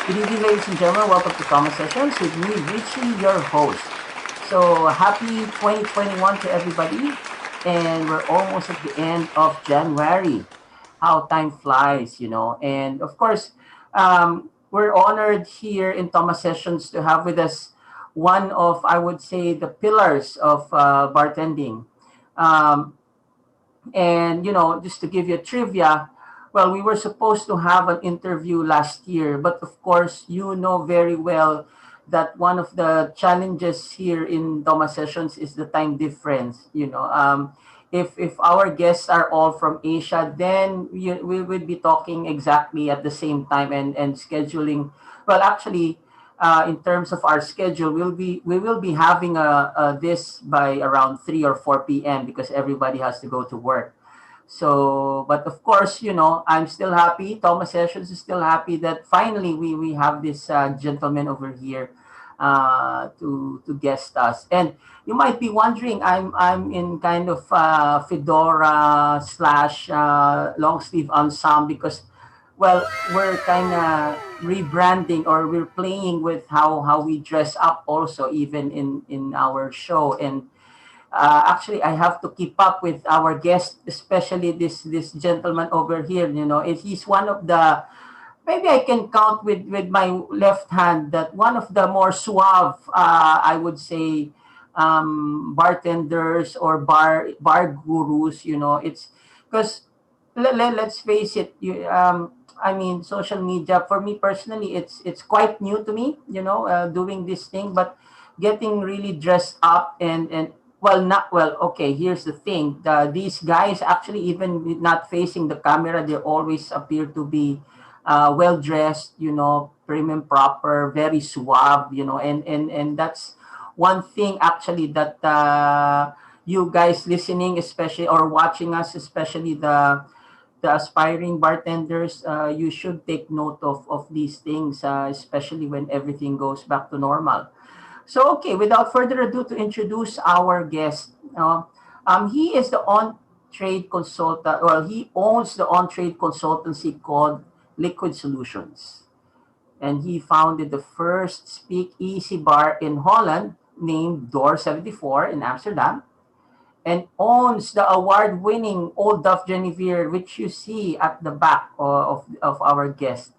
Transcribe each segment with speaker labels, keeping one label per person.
Speaker 1: Good evening, ladies and gentlemen. Welcome to Toma Sessions with me, Richie, your host. So, happy 2021 to everybody. And we're almost at the end of January. How time flies, you know. And of course, we're honored here in Toma Sessions to have with us one of, I would say, the pillars of bartending. Um, and, just to give you a trivia, well, we were supposed to have an interview last year, but of course, you know very well that one of the challenges here in Thomas Sessions is the time difference. If our guests are all from Asia, then we would be talking exactly at the same time and scheduling. Well, actually, in terms of our schedule, we will be having this by around 3 or 4 p.m. because everybody has to go to work. So, but of course, I'm still happy. Thomas Sessions is still happy that finally we have this gentleman over here to guest us. And you might be wondering, I'm in kind of fedora slash long sleeve ensemble because, well, we're kind of rebranding or we're playing with how we dress up also even in our show. And actually, I have to keep up with our guest, especially this gentleman over here. He's one of the, maybe I can count with my left hand, that one of the more suave, I would say, bartenders or bar gurus. It's because let's face it. I mean, social media for me personally, it's quite new to me. Doing this thing, but getting really dressed up and well, not well. Okay, here's the thing: these guys actually, even not facing the camera, they always appear to be well dressed. Prim and proper, very suave. And that's one thing actually that you guys listening, especially or watching us, especially the aspiring bartenders, you should take note of these things, especially when everything goes back to normal. So, okay, without further ado, to introduce our guest, he is the on-trade consultant. Well, he owns the on-trade consultancy called Liquid Solutions, and he founded the first speakeasy bar in Holland named Door 74 in Amsterdam, and owns the award-winning Old Duff Genever, which you see at the back of our guest.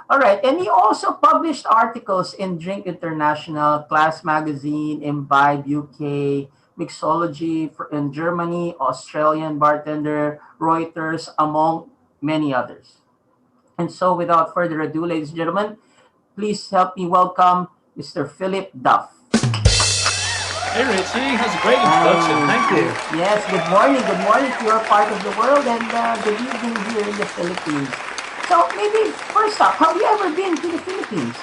Speaker 1: All right, and he also published articles in Drink International, Class Magazine, Imbibe UK, Mixology in Germany, Australian Bartender, Reuters, among many others. And so, without further ado, ladies and gentlemen, please help me welcome Mr. Philip Duff.
Speaker 2: Hey Richie, that's a great introduction. Thank you.
Speaker 1: Yes, good morning. Good morning to your part of the world, and good evening here in the Philippines. So maybe first up, have you ever been to the Philippines?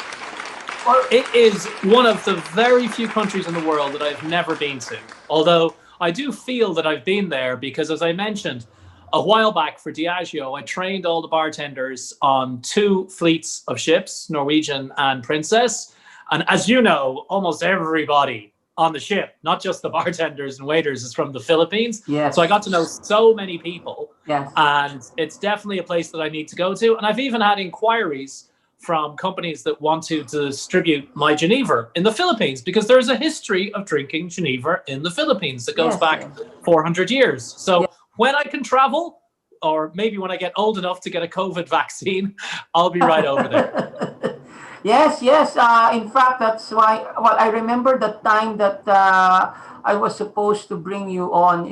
Speaker 2: It is one of the very few countries in the world that I've never been to. Although I do feel that I've been there because, as I mentioned a while back for Diageo, I trained all the bartenders on two fleets of ships, Norwegian and Princess. And as you know, almost everybody on the ship, not just the bartenders and waiters, is from the Philippines.
Speaker 1: Yes.
Speaker 2: So I got to know so many people.
Speaker 1: Yes.
Speaker 2: And it's definitely a place that I need to go to. And I've even had inquiries from companies that want to distribute my Genever in the Philippines, because there's a history of drinking Genever in the Philippines that goes back 400 years. So when I can travel, or maybe when I get old enough to get a COVID vaccine, I'll be right over there.
Speaker 1: Yes, yes. In fact, that's why. Well, I remember the time that I was supposed to bring you on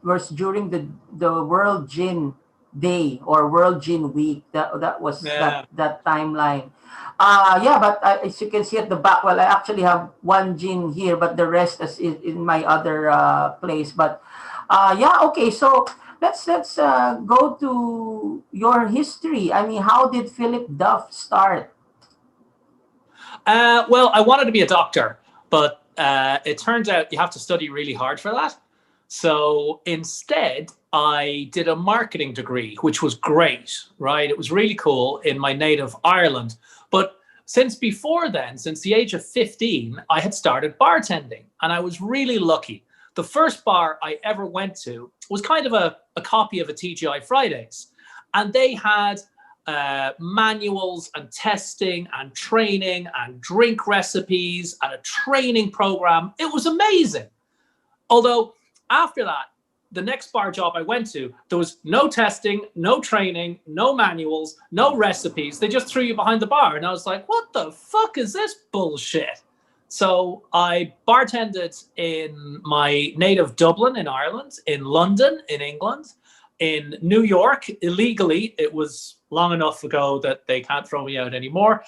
Speaker 1: was during the World Gin Day or World Gin Week. That was that timeline. Yeah, but as you can see at the back, well, I actually have one gin here, but the rest is in my other place. But yeah, okay. So let's go to your history. I mean, how did Philip Duff start?
Speaker 2: Well, I wanted to be a doctor, but it turns out you have to study really hard for that. So instead, I did a marketing degree, which was great, right? It was really cool in my native Ireland. But since before then, since the age of 15, I had started bartending, and I was really lucky. The first bar I ever went to was kind of a copy of a TGI Fridays, and they had manuals and testing and training and drink recipes and a training program. It was amazing. Although after that, the next bar job I went to, there was no testing, no training, no manuals, no recipes. They just threw you behind the bar. And I was like, what the fuck is this bullshit? So I bartended in my native Dublin in Ireland, in London in England, in New York illegally. It was long enough ago that they can't throw me out anymore.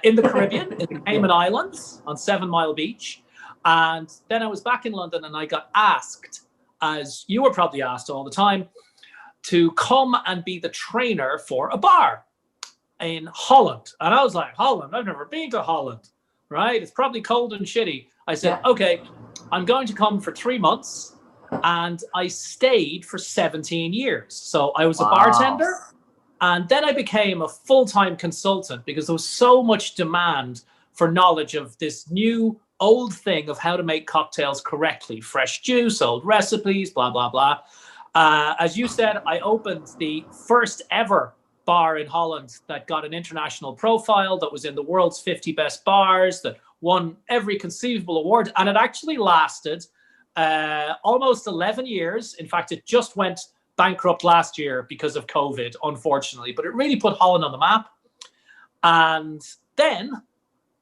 Speaker 2: In the Caribbean, in the Cayman Islands on 7 Mile Beach. And then I was back in London and I got asked, as you were probably asked all the time, to come and be the trainer for a bar in Holland. And I was like, Holland? I've never been to Holland, right? It's probably cold and shitty. I said, okay, I'm going to come for 3 months. And I stayed for 17 years. So I was a bartender. And then I became a full-time consultant because there was so much demand for knowledge of this new old thing of how to make cocktails correctly. Fresh juice, old recipes, blah, blah, blah. As you said, I opened the first ever bar in Holland that got an international profile, that was in the world's 50 best bars, that won every conceivable award. And it actually lasted almost 11 years. In fact, it just went bankrupt last year because of COVID, unfortunately. But it really put Holland on the map. And then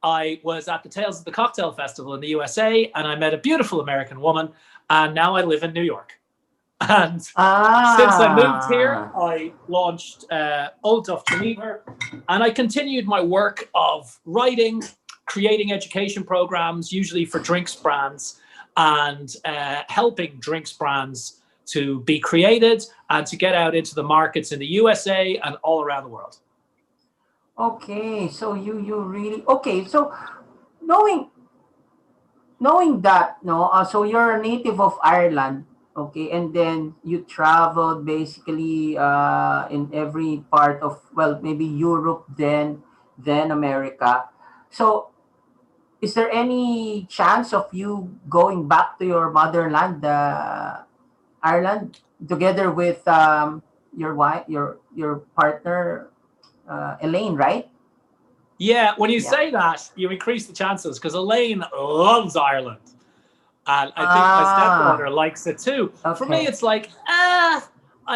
Speaker 2: I was at the Tales of the Cocktail Festival in the USA, and I met a beautiful American woman, and now I live in New York. And since I moved here, I launched Old Duff Genever, and I continued my work of writing, creating education programs, usually for drinks brands, and helping drinks brands to be created and to get out into the markets in the USA and all around the world.
Speaker 1: Okay, so you really okay. So knowing that, no, so you're a native of Ireland, okay, and then you traveled basically in every part of, well, maybe Europe, then America. So is there any chance of you going back to your motherland, Ireland, together with your wife, your partner? Elaine, right?
Speaker 2: Yeah, when you say that, you increase the chances because Elaine loves Ireland. And I think my stepdaughter likes it too. Okay. For me, it's like, I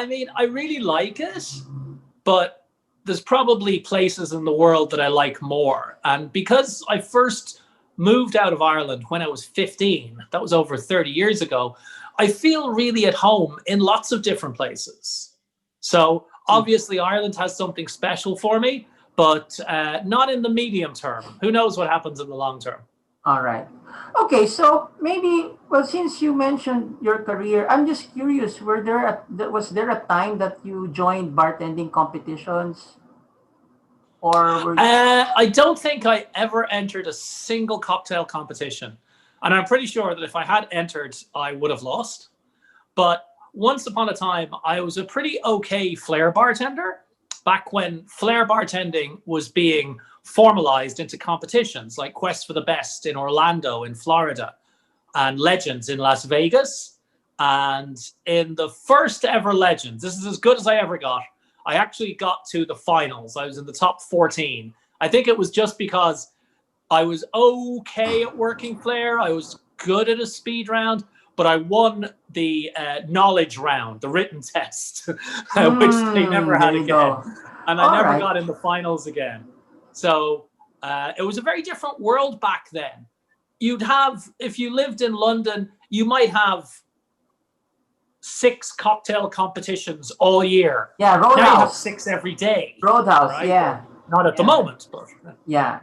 Speaker 2: mean, I really like it, but there's probably places in the world that I like more. And because I first moved out of Ireland when I was 15, that was over 30 years ago, I feel really at home in lots of different places. So obviously, Ireland has something special for me, but not in the medium term. Who knows what happens in the long term?
Speaker 1: All right. Okay, so maybe, well, since you mentioned your career, I'm just curious, was there a time that you joined bartending competitions? Or
Speaker 2: I don't think I ever entered a single cocktail competition. And I'm pretty sure that if I had entered, I would have lost. But once upon a time, I was a pretty okay flair bartender back when flair bartending was being formalized into competitions like Quest for the Best in Orlando, in Florida, and Legends in Las Vegas. And in the first ever Legends, this is as good as I ever got, I actually got to the finals. I was in the top 14. I think it was just because I was okay at working flair. I was good at a speed round. But I won the knowledge round, the written test, which they never had again. And I never got in the finals again. So it was a very different world back then. You'd have, if you lived in London, you might have 6 cocktail competitions all year.
Speaker 1: Yeah, Roadhouse.
Speaker 2: Now you have 6 every day.
Speaker 1: Roadhouse, right? Yeah.
Speaker 2: Not at the moment, but
Speaker 1: yeah.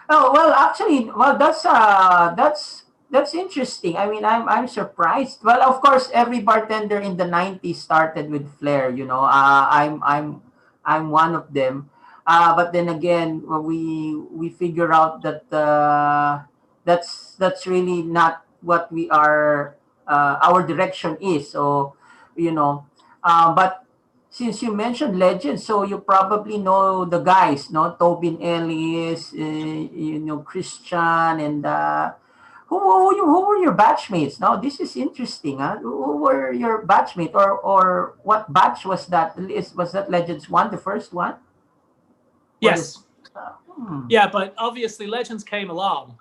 Speaker 1: Oh well, actually, well, that's interesting. I mean, I'm surprised. Well, of course, every bartender in the '90s started with flair. You know, I'm one of them. But then again, we figure out that that's really not what we are. Our direction is. So, you know, but since you mentioned Legends, so you probably know the guys, no? Tobin Ellis, you know, Christian, and who were your batchmates? Now, this is interesting. Huh? Who were your batchmates, or what batch was that? Was that Legends 1, the first one? What is?
Speaker 2: Yes.
Speaker 1: Hmm.
Speaker 2: Yeah, but obviously legends came along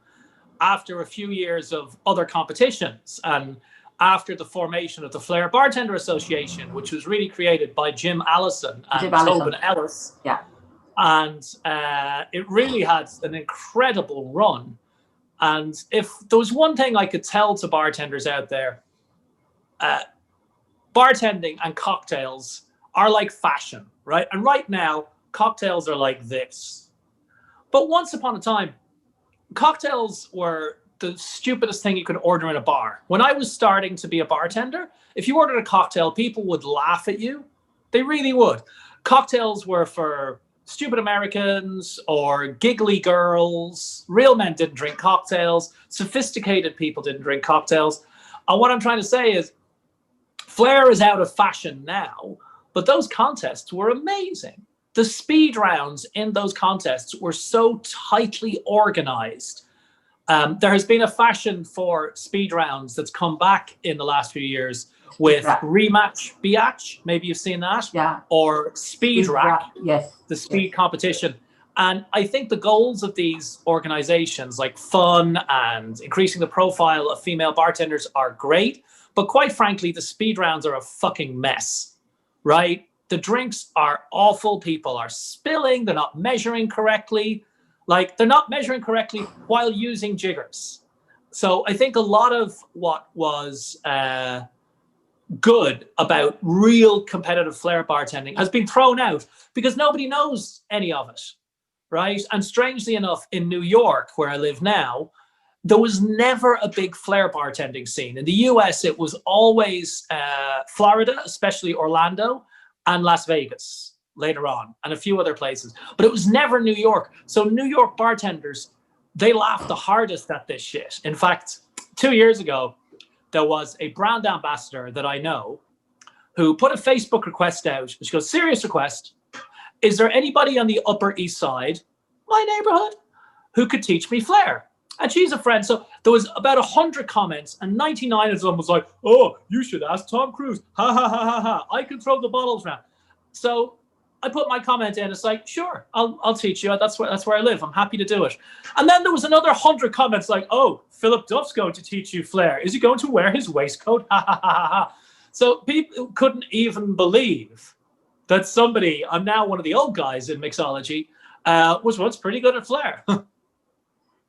Speaker 2: after a few years of other competitions and after the formation of the Flair Bartender Association, which was really created by Jim Allison
Speaker 1: Jim
Speaker 2: and
Speaker 1: Allison.
Speaker 2: Tobin Ellis.
Speaker 1: Yeah.
Speaker 2: And it really had an incredible run. And if there was one thing I could tell to bartenders out there, uh, bartending and cocktails are like fashion, right? And right now, cocktails are like this. But once upon a time, cocktails were the stupidest thing you could order in a bar. When I was starting to be a bartender, if you ordered a cocktail, people would laugh at you. They really would. Cocktails were for stupid Americans or giggly girls. Real men didn't drink cocktails. Sophisticated people didn't drink cocktails. And what I'm trying to say is, Flair is out of fashion now, but those contests were amazing. The speed rounds in those contests were so tightly organized. There has been a fashion for speed rounds that's come back in the last few years with Rematch Biatch, maybe you've seen that,
Speaker 1: yeah,
Speaker 2: or Speed Rack,
Speaker 1: yes,
Speaker 2: the speed competition. And I think the goals of these organizations, like fun and increasing the profile of female bartenders, are great. But quite frankly, the speed rounds are a fucking mess, right? The drinks are awful. People are spilling. They're not measuring correctly. Like, they're not measuring correctly while using jiggers. So I think a lot of what was good about real competitive flair bartending has been thrown out because nobody knows any of it, right? And strangely enough, in New York, where I live now, there was never a big flair bartending scene. In the US, it was always Florida, especially Orlando, and Las Vegas later on, and a few other places. But it was never New York. So New York bartenders, they laughed the hardest at this shit. In fact, 2 years ago, there was a brand ambassador that I know who put a Facebook request out. She goes, serious request. Is there anybody on the Upper East Side, my neighborhood, who could teach me flair? And she's a friend. So there was about 100 comments, and 99 of them was like, oh, you should ask Tom Cruise. Ha, ha, ha, ha, ha. I can throw the bottles around. So I put my comment in. It's like, sure, I'll teach you. That's where I live. I'm happy to do it. And then there was another 100 comments like, oh, Philip Duff's going to teach you flair. Is he going to wear his waistcoat? Ha, ha, ha, ha, ha. So people couldn't even believe that somebody, I'm now one of the old guys in mixology, was once pretty good at flair.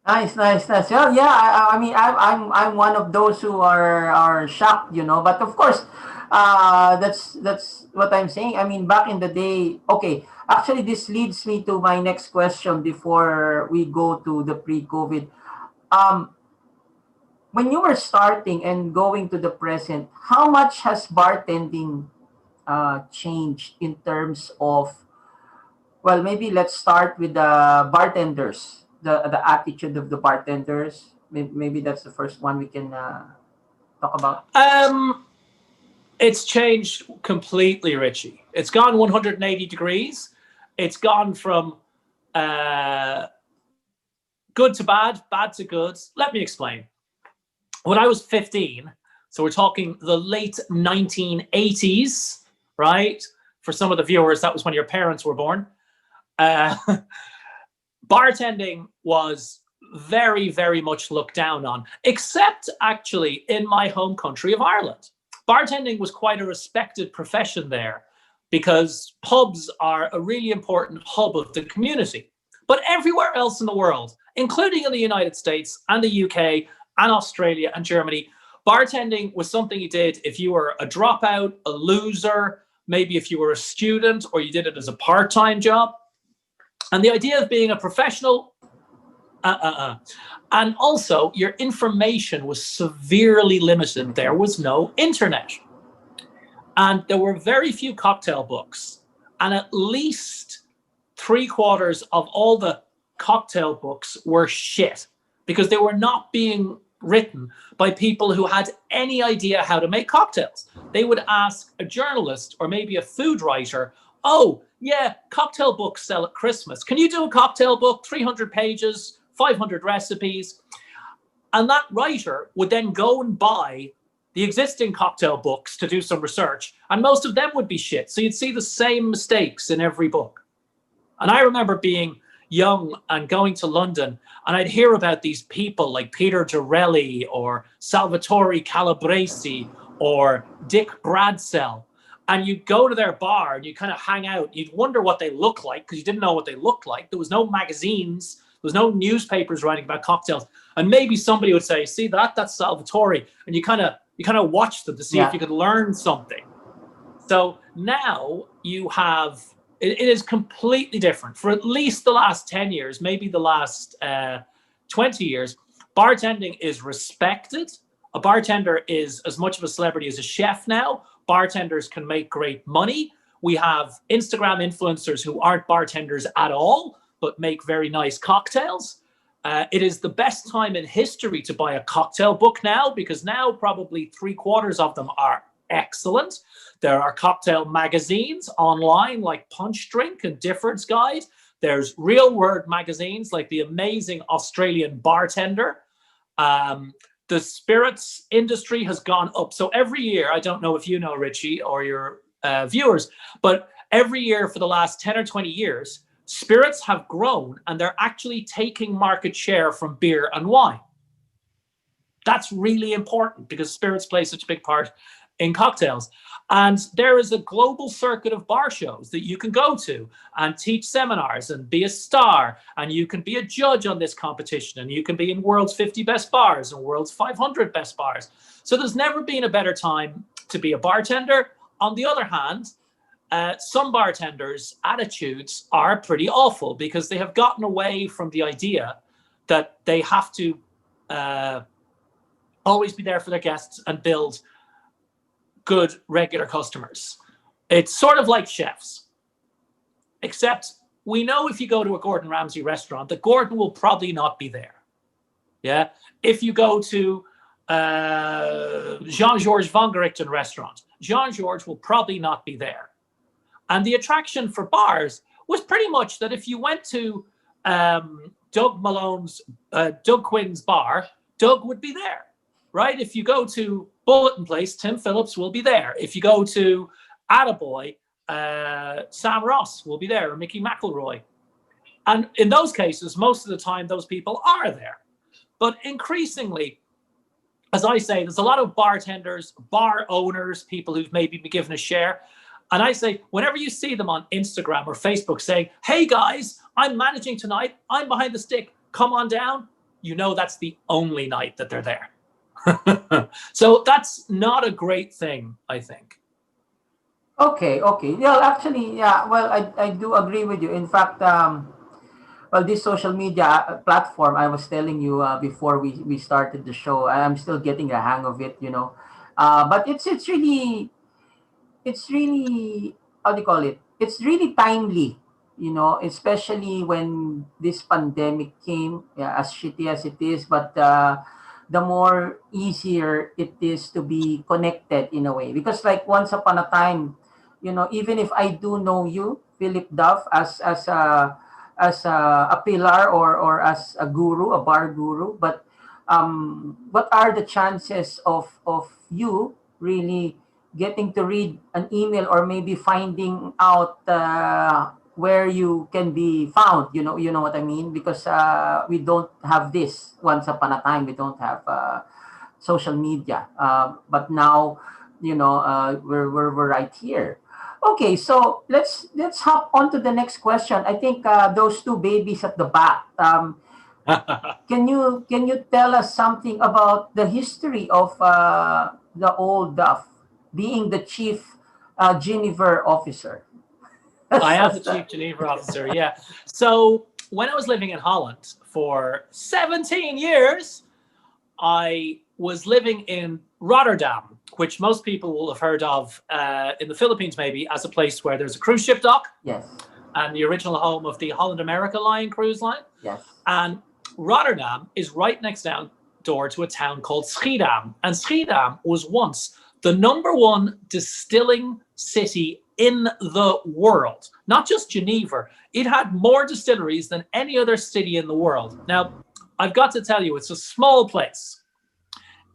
Speaker 1: Nice, nice, nice. Well, yeah. I mean, I'm one of those who are shocked, you know. But of course, that's what I'm saying. I mean, back in the day. Okay, actually, this leads me to my next question before we go to the pre-COVID. Um, when you were starting and going to the present, how much has bartending changed in terms of, well, maybe let's start with the bartenders, the attitude of the bartenders. Maybe that's the first one we can talk about.
Speaker 2: It's changed completely, Richie. It's gone 180 degrees. It's gone from good to bad, bad to good. Let me explain. When I was 15, so we're talking the late 1980s, right? For some of the viewers, that was when your parents were born. Uh, bartending was very, very much looked down on, except actually in my home country of Ireland. Bartending was quite a respected profession there because pubs are a really important hub of the community. But everywhere else in the world, including in the United States and the UK and Australia and Germany, bartending was something you did if you were a dropout, a loser, maybe if you were a student or you did it as a part-time job. And the idea of being a professional, and also your information was severely limited. There was no internet. And there were very few cocktail books. And at least 3/4 of all the cocktail books were shit because they were not being written by people who had any idea how to make cocktails. They would ask a journalist or maybe a food writer, oh, yeah, cocktail books sell at Christmas. Can you do a cocktail book, 300 pages, 500 recipes? And that writer would then go and buy the existing cocktail books to do some research, and most of them would be shit. So you'd see the same mistakes in every book. And I remember being young and going to London, and I'd hear about these people like Peter Dorelli or Salvatore Calabresi or Dick Bradsell. And you'd go to their bar and you kind of hang out. You'd wonder what they look like because you didn't know what they looked like. There was no magazines. There was no newspapers writing about cocktails. And maybe somebody would say, see that? That's Salvatore. And you kind of watch them to see if you could learn something. So now you have, it is completely different. For at least the last 10 years, maybe the last 20 years, bartending is respected. A bartender is as much of a celebrity as a chef now. Bartenders can make great money. We have Instagram influencers who aren't bartenders at all, but make very nice cocktails. It is the best time in history to buy a cocktail book now, because now probably 3/4 of them are excellent. There are cocktail magazines online like Punch Drink and Difference Guide. There's real word magazines like the amazing Australian Bartender. The spirits industry has gone up. So every year, I don't know if you know, Richie, or your viewers, but every year for the last 10 or 20 years, spirits have grown and they're actually taking market share from beer and wine. That's really important because spirits play such a big part in cocktails. And there is a global circuit of bar shows that you can go to and teach seminars and be a star. And you can be a judge on this competition. And you can be in world's 50 best bars and world's 500 best bars. So there's never been a better time to be a bartender. On the other hand, some bartenders' attitudes are pretty awful because they have gotten away from the idea that they have to always be there for their guests and build good regular customers. It's sort of like chefs, except we know if you go to a Gordon Ramsay restaurant that Gordon will probably not be there. Yeah. If you go to Jean-Georges Vongerichten restaurant, Jean-Georges will probably not be there. And the attraction for bars was pretty much that if you went to Doug Quinn's bar, Doug would be there. Right? If you go to Bulletin Place, Tim Phillips will be there. If you go to Attaboy, Sam Ross will be there, or Mickey McElroy. And in those cases, most of the time, those people are there. But increasingly, as I say, there's a lot of bartenders, bar owners, people who've maybe been given a share. And I say, whenever you see them on Instagram or Facebook saying, hey guys, I'm managing tonight, I'm behind the stick, come on down, you know that's the only night that they're there. So that's not a great thing, I think.
Speaker 1: Okay. Well, actually, yeah. Well, I do agree with you. In fact, well, this social media platform I was telling you before we started the show, I'm still getting the hang of it, but it's really how do you call it? It's really timely, especially when this pandemic came, yeah, as shitty as it is, but the more easier it is to be connected in a way. Because like once upon a time, even if I do know you, Philip Duff, as a pillar or as a guru, a bar guru, but what are the chances of you really getting to read an email or maybe finding out where you can be found, you know what I mean? Because we don't have this once upon a time. We don't have social media, but now, we're right here. Okay, so let's hop on to the next question. I think those two babies at the back. Can you tell us something about the history of the Old Duff being the chief Genever officer?
Speaker 2: I am the chief Geneva officer, yeah. So when I was living in Holland for 17 years, I was living in Rotterdam, which most people will have heard of in the Philippines, maybe, as a place where there's a cruise ship dock.
Speaker 1: Yes.
Speaker 2: And the original home of the Holland America Line cruise line.
Speaker 1: Yes.
Speaker 2: And Rotterdam is right next door to a town called Schiedam. And Schiedam was once the #1 distilling city in the world, not just Geneva. It had more distilleries than any other city in the world. Now, I've got to tell you, it's a small place.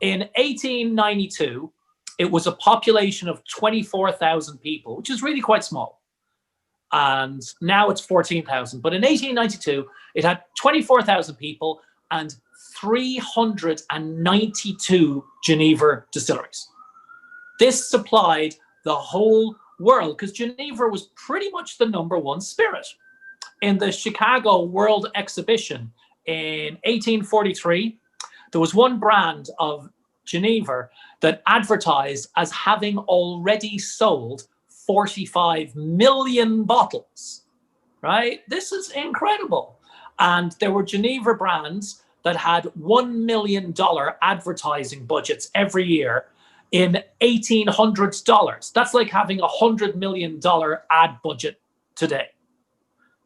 Speaker 2: In 1892, it was a population of 24,000 people, which is really quite small. and now it's 14,000. But in 1892, it had 24,000 people and 392 Genever distilleries. This supplied the whole world because Genever was pretty much the #1 spirit. In the Chicago World Exhibition in 1843, there was one brand of Genever that advertised as having already sold 45 million bottles, right? This is incredible. And there were Genever brands that had $1 million advertising budgets every year in 1800s dollars. That's like having $100 million ad budget today.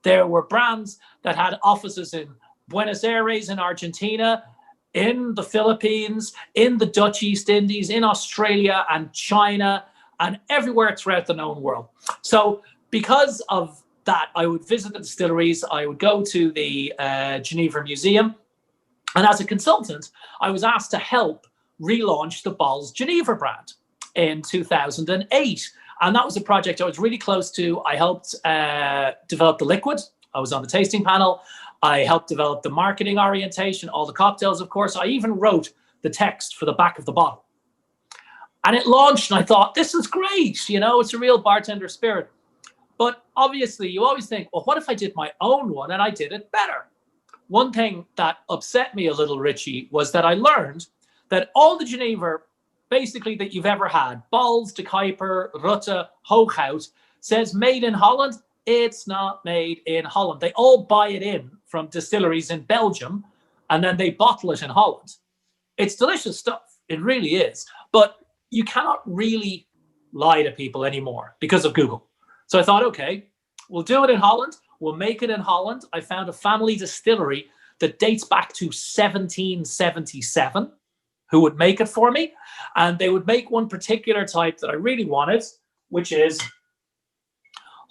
Speaker 2: There were brands that had offices in Buenos Aires in Argentina, in the Philippines, in the Dutch East Indies, in Australia and China, and everywhere throughout the known world. So because of that, I would visit the distilleries, I would go to the Genever Museum, and as a consultant, I was asked to help relaunch the Bols Genever brand in 2008. And that was a project I was really close to. I helped develop the liquid. I was on the tasting panel. I helped develop the marketing orientation, all the cocktails, of course. I even wrote the text for the back of the bottle. And it launched, and I thought, this is great. You know, it's a real bartender spirit. But obviously, you always think, well, what if I did my own one and I did it better? One thing that upset me a little, Richie, was that I learned that all the Genever, basically, that you've ever had, Bols, De Kuyper, Rutte, Hooghout, says made in Holland. It's not made in Holland. They all buy it in from distilleries in Belgium, and then they bottle it in Holland. It's delicious stuff. It really is. But you cannot really lie to people anymore because of Google. So I thought, okay, we'll do it in Holland. We'll make it in Holland. I found a family distillery that dates back to 1777 who would make it for me. And they would make one particular type that I really wanted, which is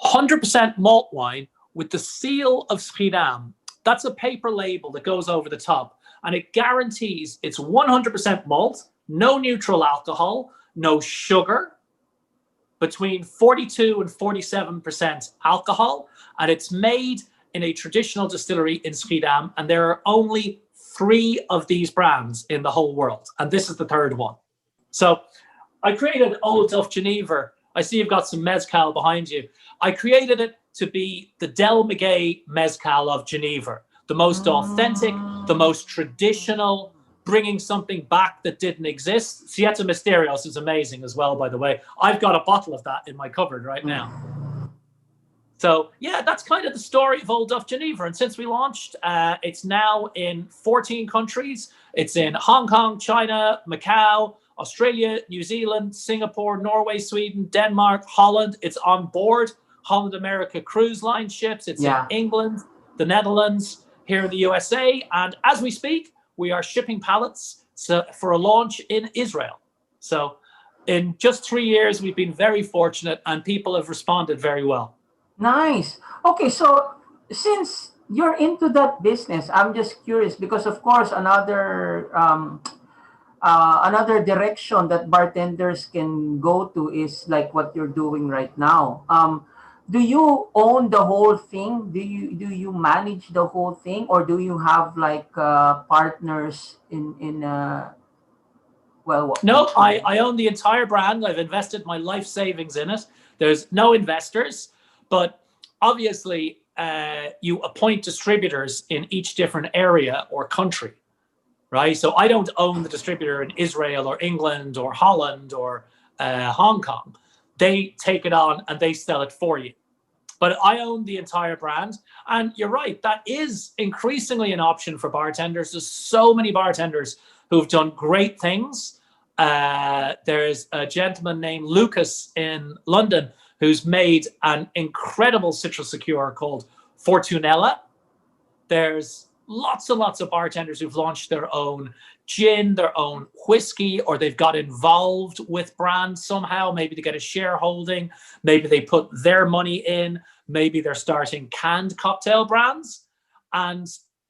Speaker 2: 100% malt wine with the seal of Schiedam. That's a paper label that goes over the top, and it guarantees it's 100% malt, no neutral alcohol, no sugar, between 42 and 47% alcohol, and it's made in a traditional distillery in Schiedam, and there are only 3 of these brands in the whole world, and this is the 3rd one. So I created Old Duff Genever. I see you've got some mezcal behind you. I created it to be the Del Maguey mezcal of Genever, the most authentic, the most traditional, bringing something back that didn't exist. Siete Misterios is amazing as well, by the way. I've got a bottle of that in my cupboard right now. So yeah, that's kind of the story of Old Duff Genever. And since we launched, it's now in 14 countries. It's in Hong Kong, China, Macau, Australia, New Zealand, Singapore, Norway, Sweden, Denmark, Holland. It's on board Holland America cruise line ships. It's in England, the Netherlands, here in the USA. And as we speak, we are shipping pallets for a launch in Israel. So in just 3 years, we've been very fortunate and people have responded very well.
Speaker 1: Nice. Okay, so since you're into that business, I'm just curious because, of course, another direction that bartenders can go to is like what you're doing right now. Do you own the whole thing? Do you manage the whole thing, or do you have like partners in well?
Speaker 2: No, I own the entire brand. I've invested my life savings in it. There's no investors, but obviously you appoint distributors in each different area or country, right? So I don't own the distributor in Israel or England or Holland or Hong Kong. They take it on and they sell it for you. But I own the entire brand. And you're right, that is increasingly an option for bartenders. There's so many bartenders who've done great things. There's a gentleman named Lucas in London who's made an incredible citrus liqueur called Fortunella. There's lots and lots of bartenders who've launched their own gin, their own whiskey, or they've got involved with brands somehow. Maybe they get a shareholding, maybe they put their money in, maybe they're starting canned cocktail brands. And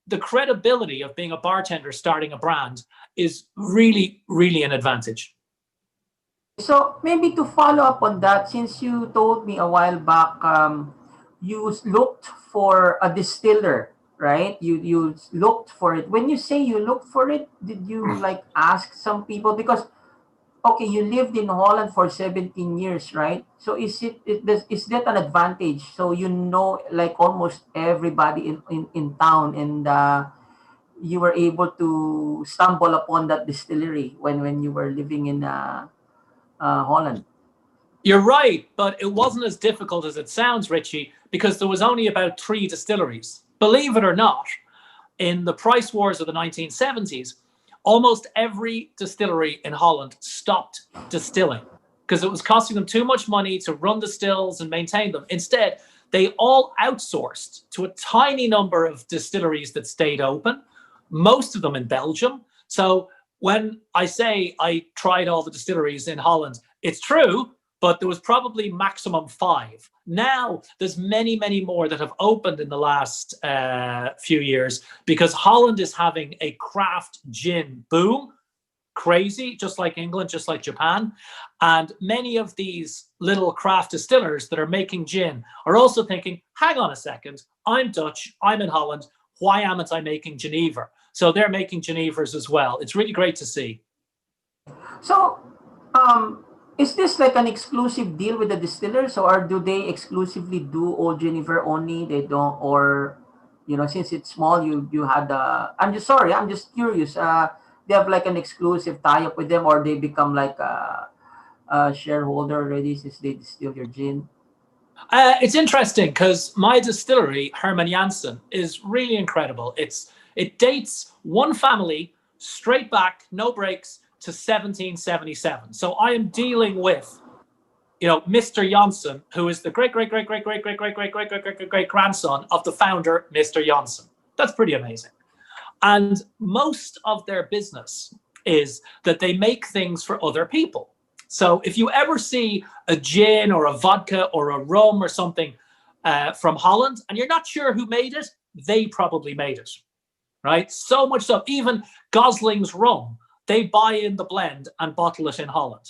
Speaker 2: the credibility of being a bartender starting a brand is really, really an advantage.
Speaker 1: So maybe to follow up on that, since you told me a while back, you looked for a distiller, right? You looked for it. When you say you looked for it, did you like ask some people? Because okay, you lived in Holland for 17 years, right? So is that an advantage? So you know like almost everybody in town, and you were able to stumble upon that distillery when you were living in Holland.
Speaker 2: You're right, but it wasn't as difficult as it sounds, Richie, because there was only about 3 distilleries. Believe it or not, in the price wars of the 1970s, almost every distillery in Holland stopped distilling because it was costing them too much money to run the stills and maintain them. Instead, they all outsourced to a tiny number of distilleries that stayed open, most of them in Belgium. So when I say I tried all the distilleries in Holland, it's true, but there was probably maximum 5. Now there's many, many more that have opened in the last few years because Holland is having a craft gin boom, crazy, just like England, just like Japan. And many of these little craft distillers that are making gin are also thinking, hang on a second, I'm Dutch, I'm in Holland, why amn't I making Genever? So they're making Genevers as well. It's really great to see.
Speaker 1: So, is this like an exclusive deal with the distillers, or do they exclusively do Old Genever only? They don't, or since it's small, you had. I'm just sorry. I'm just curious. They have like an exclusive tie-up with them, or they become like a shareholder already since they distill your gin.
Speaker 2: It's interesting because my distillery, Herman Janssen, is really incredible. It dates one family straight back, no breaks, to 1777. So I am dealing with, Mr. Janssen, who is the great great great great great great great great great great great great great grandson of the founder, Mr. Janssen. That's pretty amazing. And most of their business is that they make things for other people. So if you ever see a gin or a vodka or a rum or something from Holland and you're not sure who made it, they probably made it, right? So much so, even Gosling's rum, they buy in the blend and bottle it in Holland.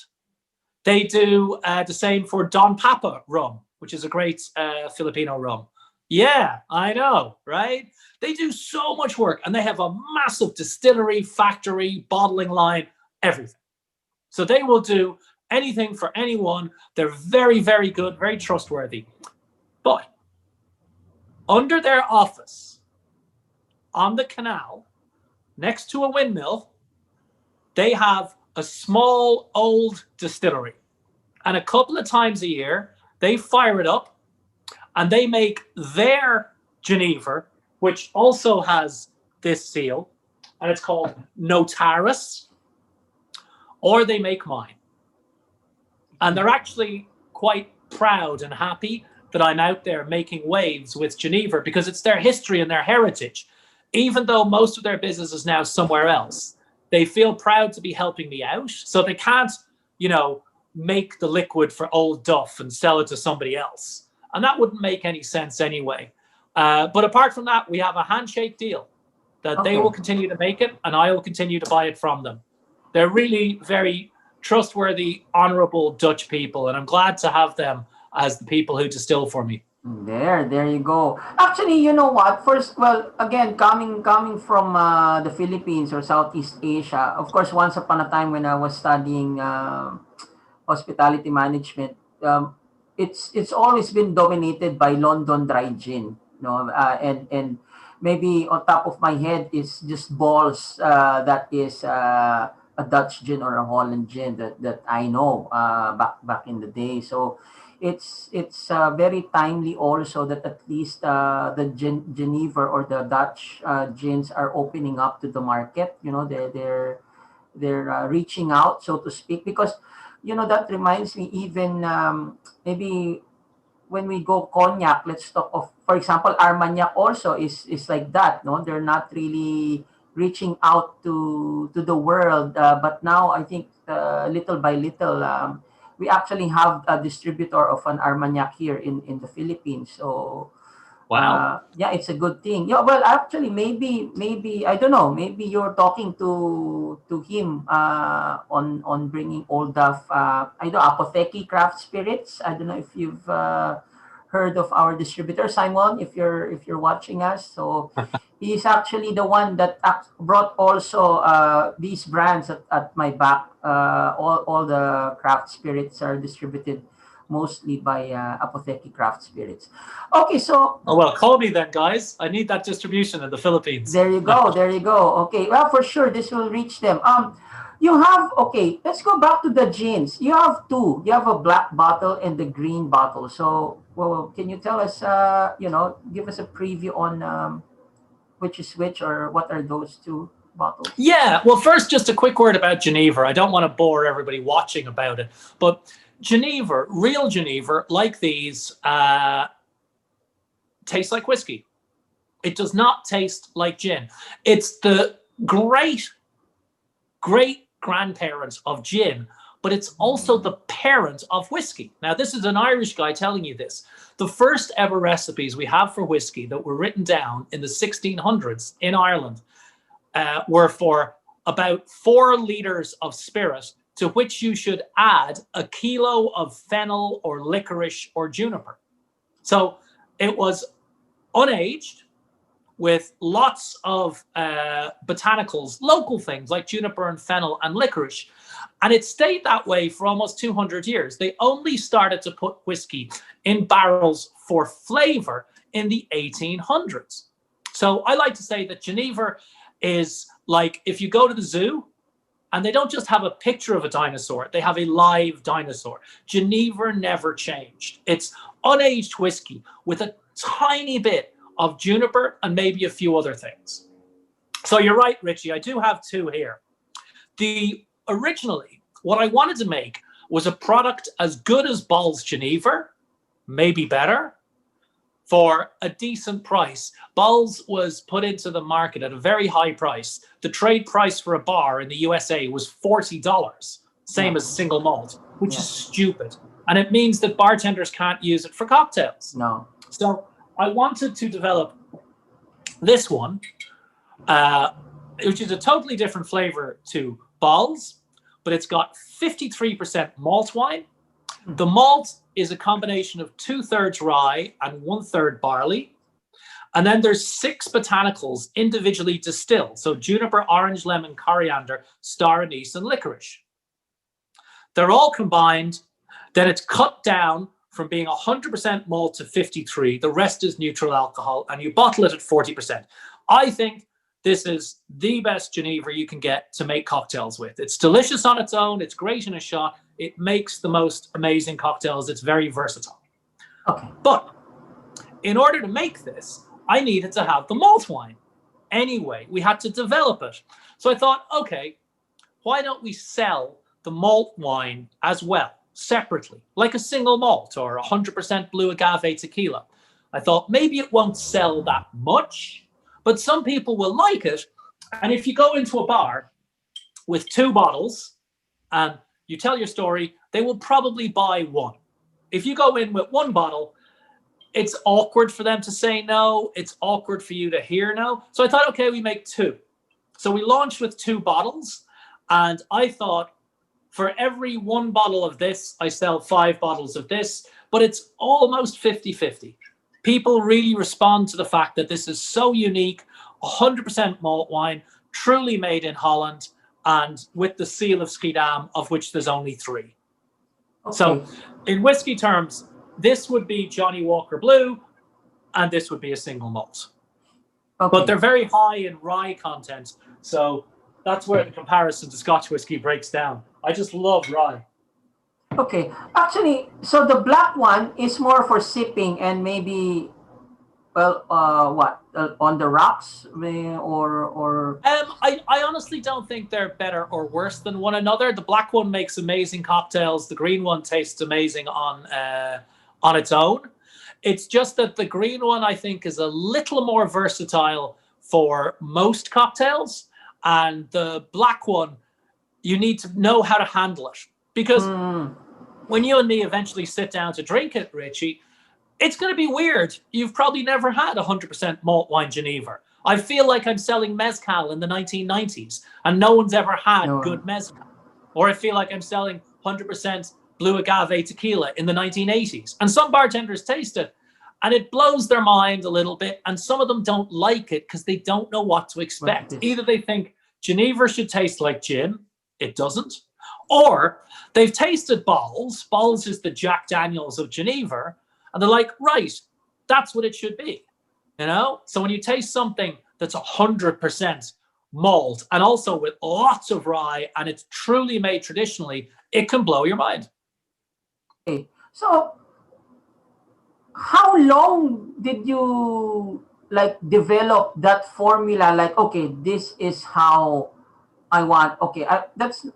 Speaker 2: They do the same for Don Papa rum, which is a great Filipino rum. Yeah, I know, right? They do so much work and they have a massive distillery, factory, bottling line, everything. So they will do anything for anyone. They're very, very good, very trustworthy. But under their office, on the canal, next to a windmill, they have a small old distillery. And a couple of times a year, they fire it up and they make their Genever, which also has this seal, and it's called Notaris, or they make mine. And they're actually quite proud and happy that I'm out there making waves with Genever because it's their history and their heritage. Even though most of their business is now somewhere else, they feel proud to be helping me out. So they can't, make the liquid for Old Duff and sell it to somebody else. And that wouldn't make any sense anyway. But apart from that, we have a handshake deal that they will continue to make it and I will continue to buy it from them. They're really very trustworthy, honorable Dutch people, and I'm glad to have them as the people who distill for me.
Speaker 1: There you go. Actually, you know what? First, well, again, coming from the Philippines or Southeast Asia, of course, once upon a time when I was studying hospitality management, it's always been dominated by London dry gin, and maybe on top of my head is just balls that is a Dutch gin or a Holland gin that I know back in the day. So it's very timely also that at least the Geneva or the Dutch gins are opening up to the market. They're reaching out, so to speak, because that reminds me, even maybe when we go cognac, let's talk of, for example, Armagnac also is like that. No, they're not really reaching out to the world, but now I think little by little, we actually have a distributor of an Armagnac here in the Philippines. So
Speaker 2: Wow.
Speaker 1: yeah, it's a good thing. Yeah, well, actually, maybe I don't know. Maybe you're talking to him on bringing Old Duff. I know Apotheke craft spirits. I don't know if you've heard of our distributor Simon, if you're watching us. So he's actually the one that brought also these brands at my back. All the craft spirits are distributed mostly by Apotheke Craft Spirits. Okay, so
Speaker 2: Oh, well, call me then, guys. I need that distribution in the Philippines.
Speaker 1: there you go. There you go. Okay. Well, for sure, this will reach them. You have, okay. Let's go back to the gins. You have two. You have a black bottle and the green bottle. So, well, can you tell us? Give us a preview on which is which, or what are those two bottles?
Speaker 2: Yeah. Well, first, just a quick word about Genever. I don't want to bore everybody watching about it, but Genever, real Genever, like these, tastes like whiskey. It does not taste like gin. It's the great grandparents of gin, but it's also the parent of whiskey. Now, this is an Irish guy telling you this. The first ever recipes we have for whiskey that were written down in the 1600s in Ireland were for about 4 liters of spirit, to which you should add a kilo of fennel or licorice or juniper. So it was unaged, with lots of botanicals, local things like juniper and fennel and licorice. And it stayed that way for almost 200 years. They only started to put whiskey in barrels for flavor in the 1800s. So I like to say that Genever is like if you go to the zoo and they don't just have a picture of a dinosaur, they have a live dinosaur. Genever never changed. It's unaged whiskey with a tiny bit of juniper and maybe a few other things. So you're right, Richie, I do have two here. Originally, what I wanted to make was a product as good as Ball's Genever, maybe better, for a decent price. Ball's was put into the market at a very high price. The trade price for a bar in the USA was $40, same as single malt, which is stupid. And it means that bartenders can't use it for cocktails.
Speaker 1: No.
Speaker 2: So I wanted to develop this one, which is a totally different flavor to Ball's, but it's got 53% malt wine. The malt is a combination of 2/3 rye and 1/3 barley. And then there's 6 botanicals individually distilled. So juniper, orange, lemon, coriander, star anise, and licorice. They're all combined. Then it's cut down from being 100% malt to 53. The rest is neutral alcohol, and you bottle it at 40%. I think this is the best Genever you can get to make cocktails with. It's delicious on its own. It's great in a shot. It makes the most amazing cocktails. It's very versatile.
Speaker 1: Okay.
Speaker 2: But in order to make this, I needed to have the malt wine. Anyway, we had to develop it. So I thought, okay, why don't we sell the malt wine as well, separately, like a single malt or 100% blue agave tequila. I thought maybe it won't sell that much, but some people will like it. And if you go into a bar with 2 bottles and you tell your story, they will probably buy one. If you go in with 1 bottle, it's awkward for them to say no. It's awkward for you to hear no. So I thought, okay, we make 2. So we launched with 2 bottles. And I thought, for every 1 bottle of this, I sell 5 bottles of this, but it's almost 50-50. People really respond to the fact that this is so unique, 100% malt wine, truly made in Holland, and with the seal of Schiedam, of which there's only 3. Okay. So in whiskey terms, this would be Johnny Walker Blue, and this would be a single malt. Okay. But they're very high in rye content, so that's where the comparison to Scotch whiskey breaks down. I just love rye.
Speaker 1: Okay. Actually, so the black one is more for sipping and maybe, on the rocks or?
Speaker 2: I honestly don't think they're better or worse than one another. The black one makes amazing cocktails. The green one tastes amazing on its own. It's just that the green one, I think, is a little more versatile for most cocktails. And the black one, you need to know how to handle it. Because when you and me eventually sit down to drink it, Richie, it's going to be weird. You've probably never had 100% malt wine Genever. I feel like I'm selling mezcal in the 1990s, and no one's ever had good mezcal. Or I feel like I'm selling 100% blue agave tequila in the 1980s. And some bartenders taste it And it blows their mind a little bit. And some of them don't like it because they don't know what to expect. Either they think Genever should taste like gin. It doesn't. Or they've tasted Bols. Bols is the Jack Daniels of Genever. And they're like, right, that's what it should be. You know? So when you taste something that's 100% malt and also with lots of rye and it's truly made traditionally, it can blow your mind.
Speaker 1: Okay. So how long did you like develop that formula? Like, okay, this is how I want. Okay, that's, it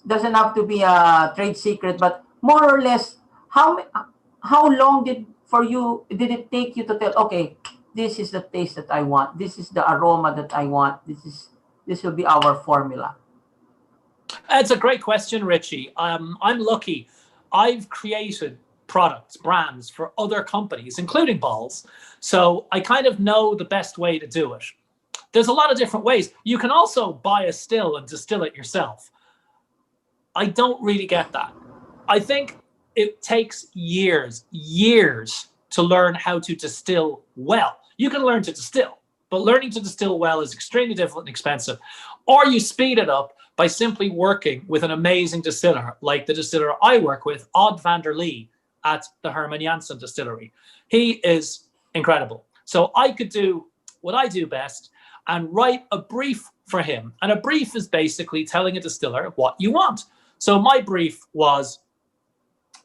Speaker 1: doesn't have to be a trade secret, but more or less, how long did it take you to tell? Okay, this is the taste that I want. This is the aroma that I want. This will be our formula.
Speaker 2: It's a great question, Richie. I'm lucky. I've created products, brands for other companies, including Bols. So I kind of know the best way to do it. There's a lot of different ways. You can also buy a still and distill it yourself. I don't really get that. I think it takes years to learn how to distill well. You can learn to distill, but learning to distill well is extremely difficult and expensive. Or you speed it up by simply working with an amazing distiller, like the distiller I work with, Odd van der Lee, at the Herman Janssen distillery. He is incredible. So I could do what I do best and write a brief for him. And a brief is basically telling a distiller what you want. So my brief was,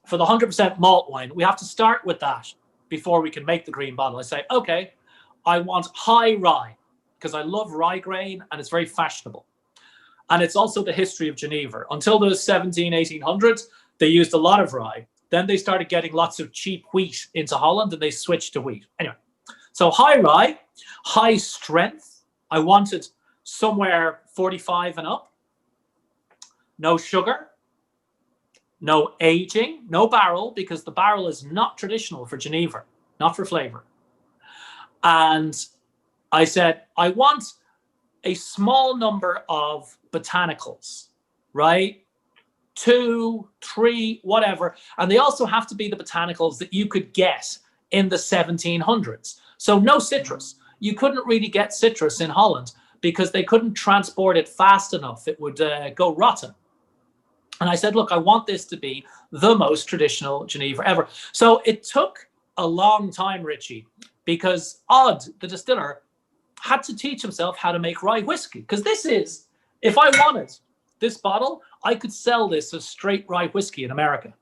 Speaker 2: for the 100% malt wine, we have to start with that before we can make the green bottle. I say, okay, I want high rye because I love rye grain and it's very fashionable. And it's also the history of Genever. Until the 1800s, they used a lot of rye. Then they started getting lots of cheap wheat into Holland and they switched to wheat. Anyway, so high rye, high strength. I wanted somewhere 45 and up. No sugar, no aging, no barrel, because the barrel is not traditional for Genever, not for flavor. And I said, I want a small number of botanicals, right? 2, 3, whatever. And they also have to be the botanicals that you could get in the 1700s. So no citrus. You couldn't really get citrus in Holland because they couldn't transport it fast enough. It would go rotten. And I said, look, I want this to be the most traditional Genever ever. So it took a long time, Richie, because Odd, the distiller, had to teach himself how to make rye whiskey. Because this is, if I wanted this bottle, I could sell this as straight rye whiskey in America.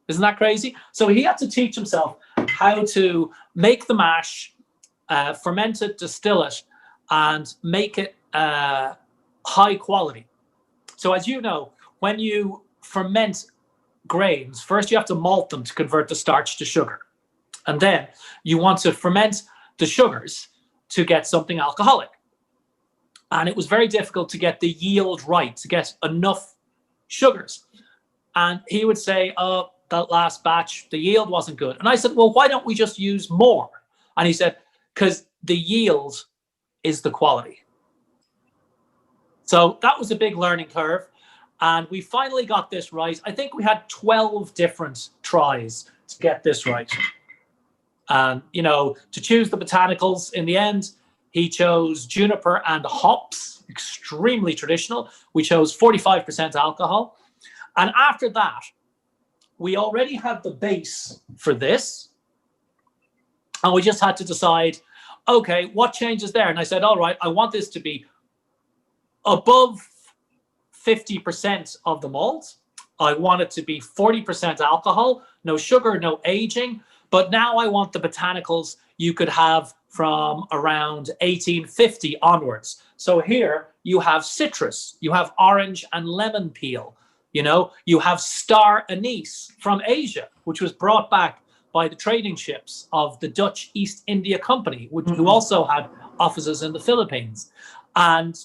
Speaker 2: Isn't that crazy? So he had to teach himself how to make the mash, ferment it, distill it, and make it high quality. So as you know, when you ferment grains, first you have to malt them to convert the starch to sugar. And then you want to ferment the sugars to get something alcoholic. And it was very difficult to get the yield right, to get enough sugars. And he would say, oh, that last batch, the yield wasn't good. And I said, well, why don't we just use more? And he said, because the yield is the quality. So that was a big learning curve. And we finally got this right. I think we had 12 different tries to get this right. And, you know, to choose the botanicals in the end, he chose juniper and hops, extremely traditional. We chose 45% alcohol. And after that, we already had the base for this. And we just had to decide, okay, what changes there? And I said, all right, I want this to be above 50% of the malt. I want it to be 40% alcohol, no sugar, no aging. But now I want the botanicals you could have from around 1850 onwards. So here you have citrus, you have orange and lemon peel, you know, you have star anise from Asia, which was brought back by the trading ships of the Dutch East India Company, who also had offices in the Philippines. And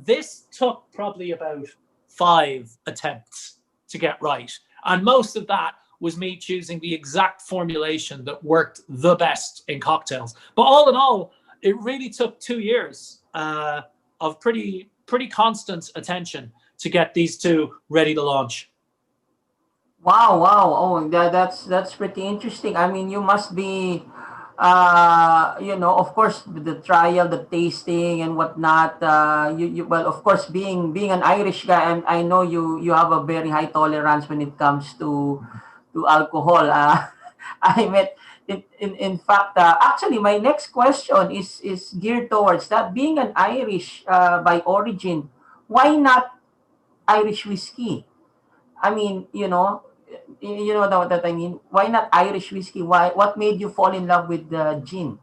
Speaker 2: this took probably about 5 attempts to get right. And most of that was me choosing the exact formulation that worked the best in cocktails. But all in all, it really took 2 years of pretty constant attention to get these two ready to launch.
Speaker 1: Wow, wow. Oh, that's pretty interesting. I mean, you must be, of course, the trial, the tasting, and whatnot. Well, of course, being an Irish guy, and I know you have a very high tolerance when it comes to alcohol. I met. In fact, actually, my next question is geared towards that. Being an Irish by origin, why not Irish whiskey? I mean, you know that I mean. Why not Irish whiskey? Why? What made you fall in love with the gin?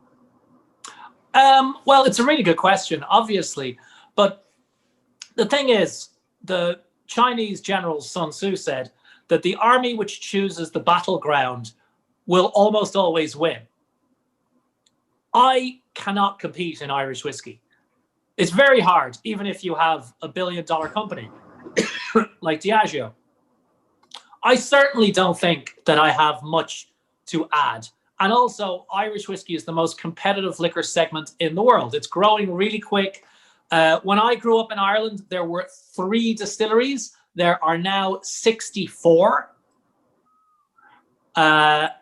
Speaker 2: Well, it's a really good question, obviously. But the thing is, the Chinese general Sun Tzu said that the army which chooses the battleground will almost always win. I cannot compete in Irish whiskey. It's very hard, even if you have $1 billion company like Diageo. I certainly don't think that I have much to add. And also, Irish whiskey is the most competitive liquor segment in the world. It's growing really quick. When I grew up in Ireland, there were 3 distilleries. There are now 64.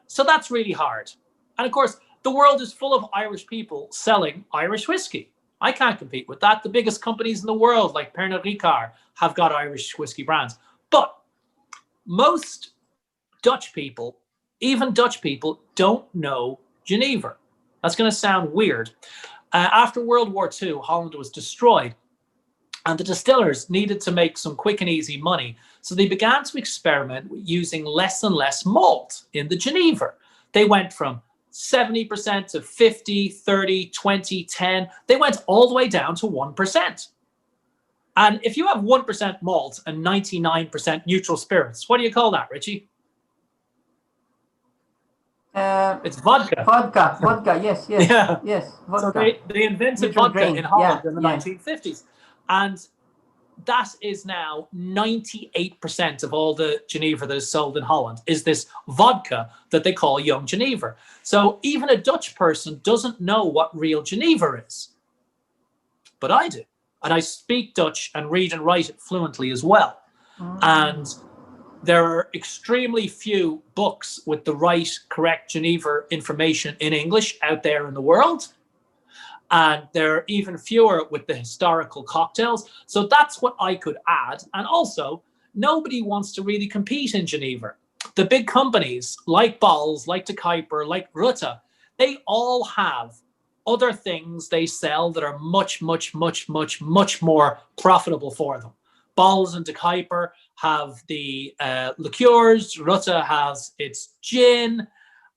Speaker 2: So that's really hard. And of course, the world is full of Irish people selling Irish whiskey. I can't compete with that. The biggest companies in the world, like Pernod Ricard, have got Irish whiskey brands. But most Dutch people, even Dutch people, don't know Genever. That's going to sound weird. After World War II, Holland was destroyed, and the distillers needed to make some quick and easy money. So they began to experiment with using less and less malt in the Genever. They went from 70% to 50, 30, 20, 10. They went all the way down to 1%. And if you have 1% malt and 99% neutral spirits, what do you call that, Richie?
Speaker 1: Uh,
Speaker 2: It's vodka.
Speaker 1: vodka. Yes, yes,
Speaker 2: Yeah.
Speaker 1: yes,
Speaker 2: So
Speaker 1: vodka.
Speaker 2: they invented
Speaker 1: Neutral
Speaker 2: vodka in
Speaker 1: grain.
Speaker 2: Holland
Speaker 1: Yeah,
Speaker 2: in the
Speaker 1: yeah.
Speaker 2: 1950s. And that is now 98% of all the Genever that is sold in Holland is this vodka that they call young Genever. So even a Dutch person doesn't know what real Genever is. But I do. And I speak Dutch and read and write it fluently as well. And there are extremely few books with the right, correct Genever information in English out there in the world. And there are even fewer with the historical cocktails. So that's what I could add. And also, nobody wants to really compete in Genever. The big companies like Bols, like De Kuyper, like Rutte, they all have other things they sell that are much, much, much, much, much more profitable for them. Bols and De Kuyper have the liqueurs, Rutte has its gin,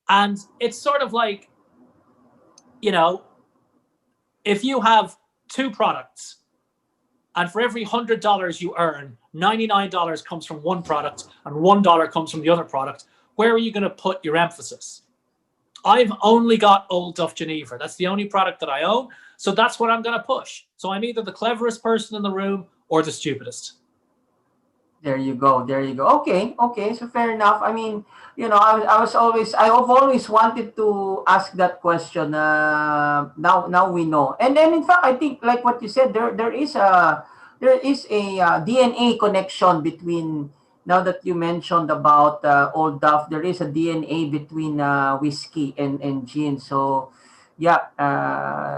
Speaker 2: and it's sort of like, you know, if you have 2 products and for every $100 you earn, $99 comes from one product and $1 comes from the other product, where are you going to put your emphasis? I've only got Old Duff Genever. That's the only product that I own. So that's what I'm going to push. So I'm either the cleverest person in the room or the stupidest.
Speaker 1: There you go. There you go. Okay. Okay. So fair enough. I mean, I've always wanted to ask that question. Now we know. And then, in fact, I think, like what you said, there is a DNA connection between. Now that you mentioned about Old Duff, there is a DNA between whiskey and gin. So, yeah,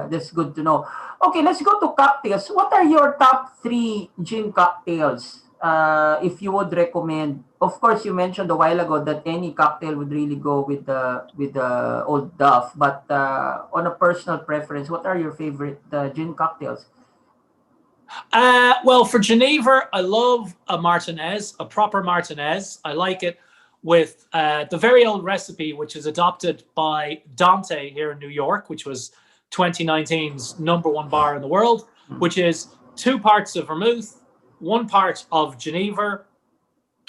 Speaker 1: that's good to know. Okay, let's go to cocktails. What are your top 3 gin cocktails? If you would recommend, of course, you mentioned a while ago that any cocktail would really go with the Old Duff. But on a personal preference, what are your favorite gin cocktails?
Speaker 2: Well, for Genever, I love a Martinez, a proper Martinez. I like it with the very old recipe, which is adopted by Dante here in New York, which was 2019's #1 bar in the world, which is 2 parts of vermouth, 1 part of Genever,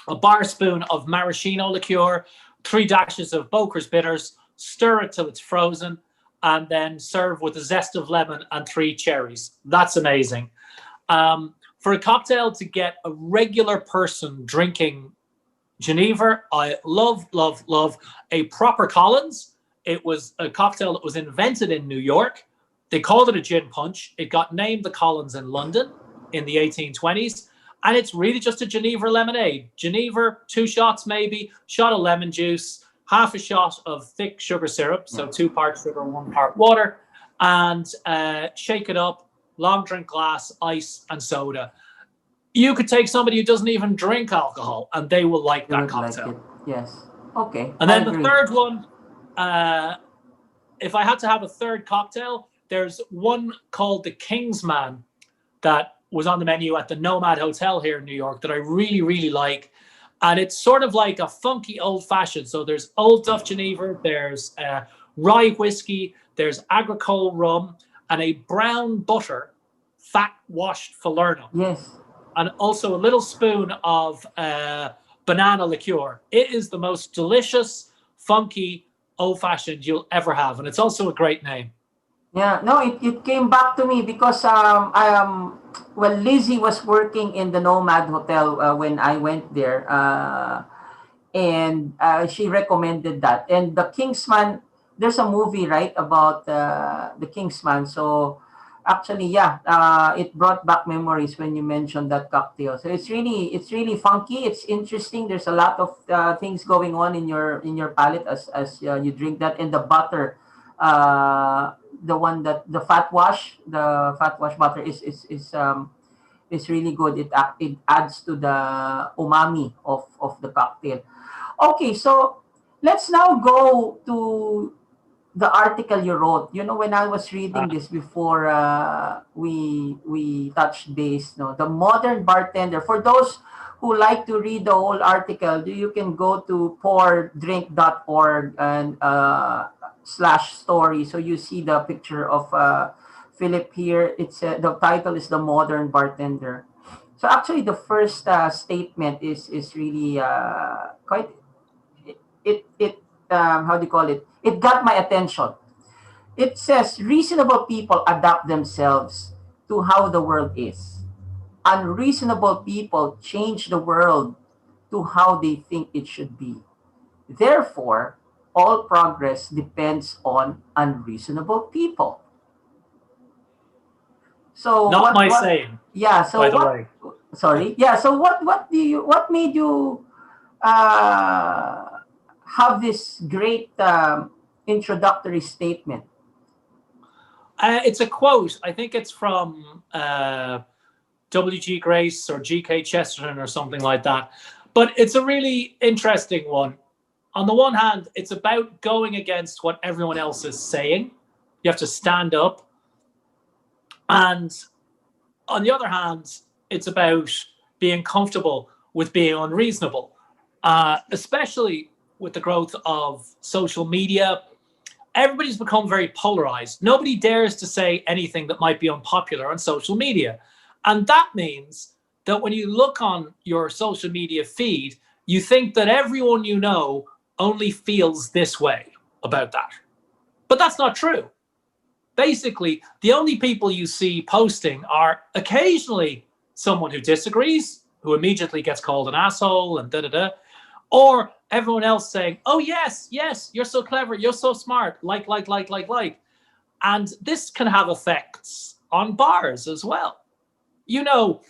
Speaker 2: a bar spoon of maraschino liqueur, 3 dashes of Boker's bitters, stir it till it's frozen, and then serve with a zest of lemon and 3 cherries. That's amazing. For a cocktail to get a regular person drinking Genever, I love, love, love a proper Collins. It was a cocktail that was invented in New York. They called it a gin punch. It got named the Collins in London in the 1820s. And it's really just a Genever lemonade. Genever, 2 shots maybe, shot of lemon juice, half a shot of thick sugar syrup, so 2 parts sugar, 1 part water, and shake it up, long drink glass, ice, and soda. You could take somebody who doesn't even drink alcohol, and they will like
Speaker 1: They
Speaker 2: that
Speaker 1: would like
Speaker 2: cocktail.
Speaker 1: it. Yes. Okay.
Speaker 2: And
Speaker 1: I
Speaker 2: then the
Speaker 1: agree.
Speaker 2: third one, if I had to have a third cocktail, there's one called the Kingsman that was on the menu at the Nomad Hotel here in New York that I really, really like. And it's sort of like a funky old fashioned. So there's Old Duff Genever, there's rye whiskey, there's agricole rum, and a brown butter fat washed Falernum.
Speaker 1: Yes.
Speaker 2: And also a little spoon of banana liqueur. It is the most delicious, funky, old fashioned you'll ever have. And it's also a great name.
Speaker 1: Yeah, no, it came back to me because well, Lizzie was working in the Nomad Hotel when I went there, and she recommended that. And the Kingsman, there's a movie, right, about the Kingsman. So actually, yeah, it brought back memories when you mentioned that cocktail. So it's really funky. It's interesting. There's a lot of things going on in your palate as you drink that, and the butter. The one that the fat wash butter is really good. It adds to the umami of the cocktail. Okay, so let's now go to the article you wrote. You know, when I was reading this before we touched base, no, the Modern Bartender. For those who like to read the whole article, you can go to pourdrink.org and slash story. So you see the picture of Philip here. It's the title is the Modern Bartender. So actually, the first statement is really quite it how do you call it? It got my attention. It says reasonable people adapt themselves to how the world is. Unreasonable people change the world to how they think it should be. Therefore, all progress depends on unreasonable people. So
Speaker 2: Not my
Speaker 1: what
Speaker 2: saying,
Speaker 1: yeah, so
Speaker 2: by the
Speaker 1: what
Speaker 2: way.
Speaker 1: sorry. Yeah, so what made you uh have this great introductory statement?
Speaker 2: It's a quote. I think it's from W.G. Grace or G.K. Chesterton or something like that. But it's a really interesting one. On the one hand, it's about going against what everyone else is saying. You have to stand up. And on the other hand, it's about being comfortable with being unreasonable, especially with the growth of social media. Everybody's become very polarized. Nobody dares to say anything that might be unpopular on social media. And that means that when you look on your social media feed, you think that everyone you know only feels this way about that. But that's not true. Basically, the only people you see posting are occasionally someone who disagrees, who immediately gets called an asshole and da da da, or everyone else saying, "Oh yes, yes, you're so clever, you're so smart," like. And this can have effects on bars as well. You know,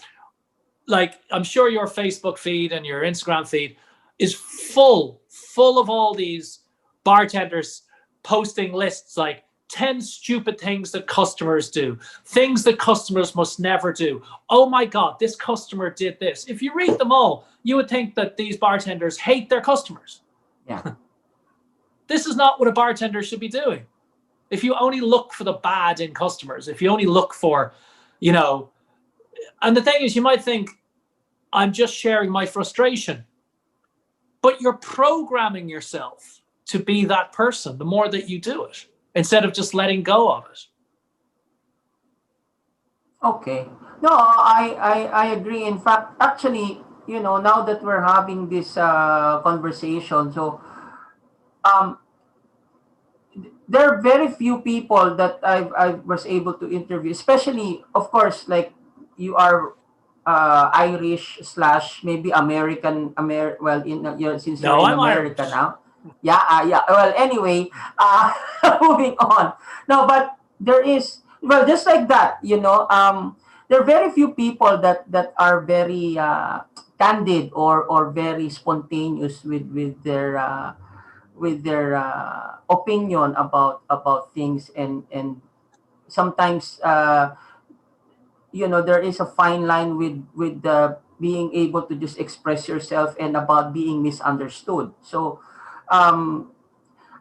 Speaker 2: like I'm sure your Facebook feed and your Instagram feed is full of all these bartenders posting lists like 10 stupid things that customers do, things that customers must never do. Oh my God, this customer did this. If you read them all, you would think that these bartenders hate their customers.
Speaker 1: Yeah.
Speaker 2: This is not what a bartender should be doing. If you only look for the bad in customers, if you only look for, you know, and the thing is, you might think, I'm just sharing my frustration, but you're programming yourself to be that person the more that you do it, instead of just letting go of it.
Speaker 1: Okay. No, I agree. In fact, actually, now that we're having this conversation, so um, there are very few people that I was able to interview, especially, of course, like you are Irish slash maybe American, well, since you're
Speaker 2: No,
Speaker 1: in
Speaker 2: I'm
Speaker 1: America
Speaker 2: Irish.
Speaker 1: now. Yeah, yeah. Well, anyway, moving on. No, but there is, well, just like that, there are very few people that are very candid or very spontaneous with their opinion about things, and sometimes there is a fine line with being able to just express yourself and about being misunderstood. So um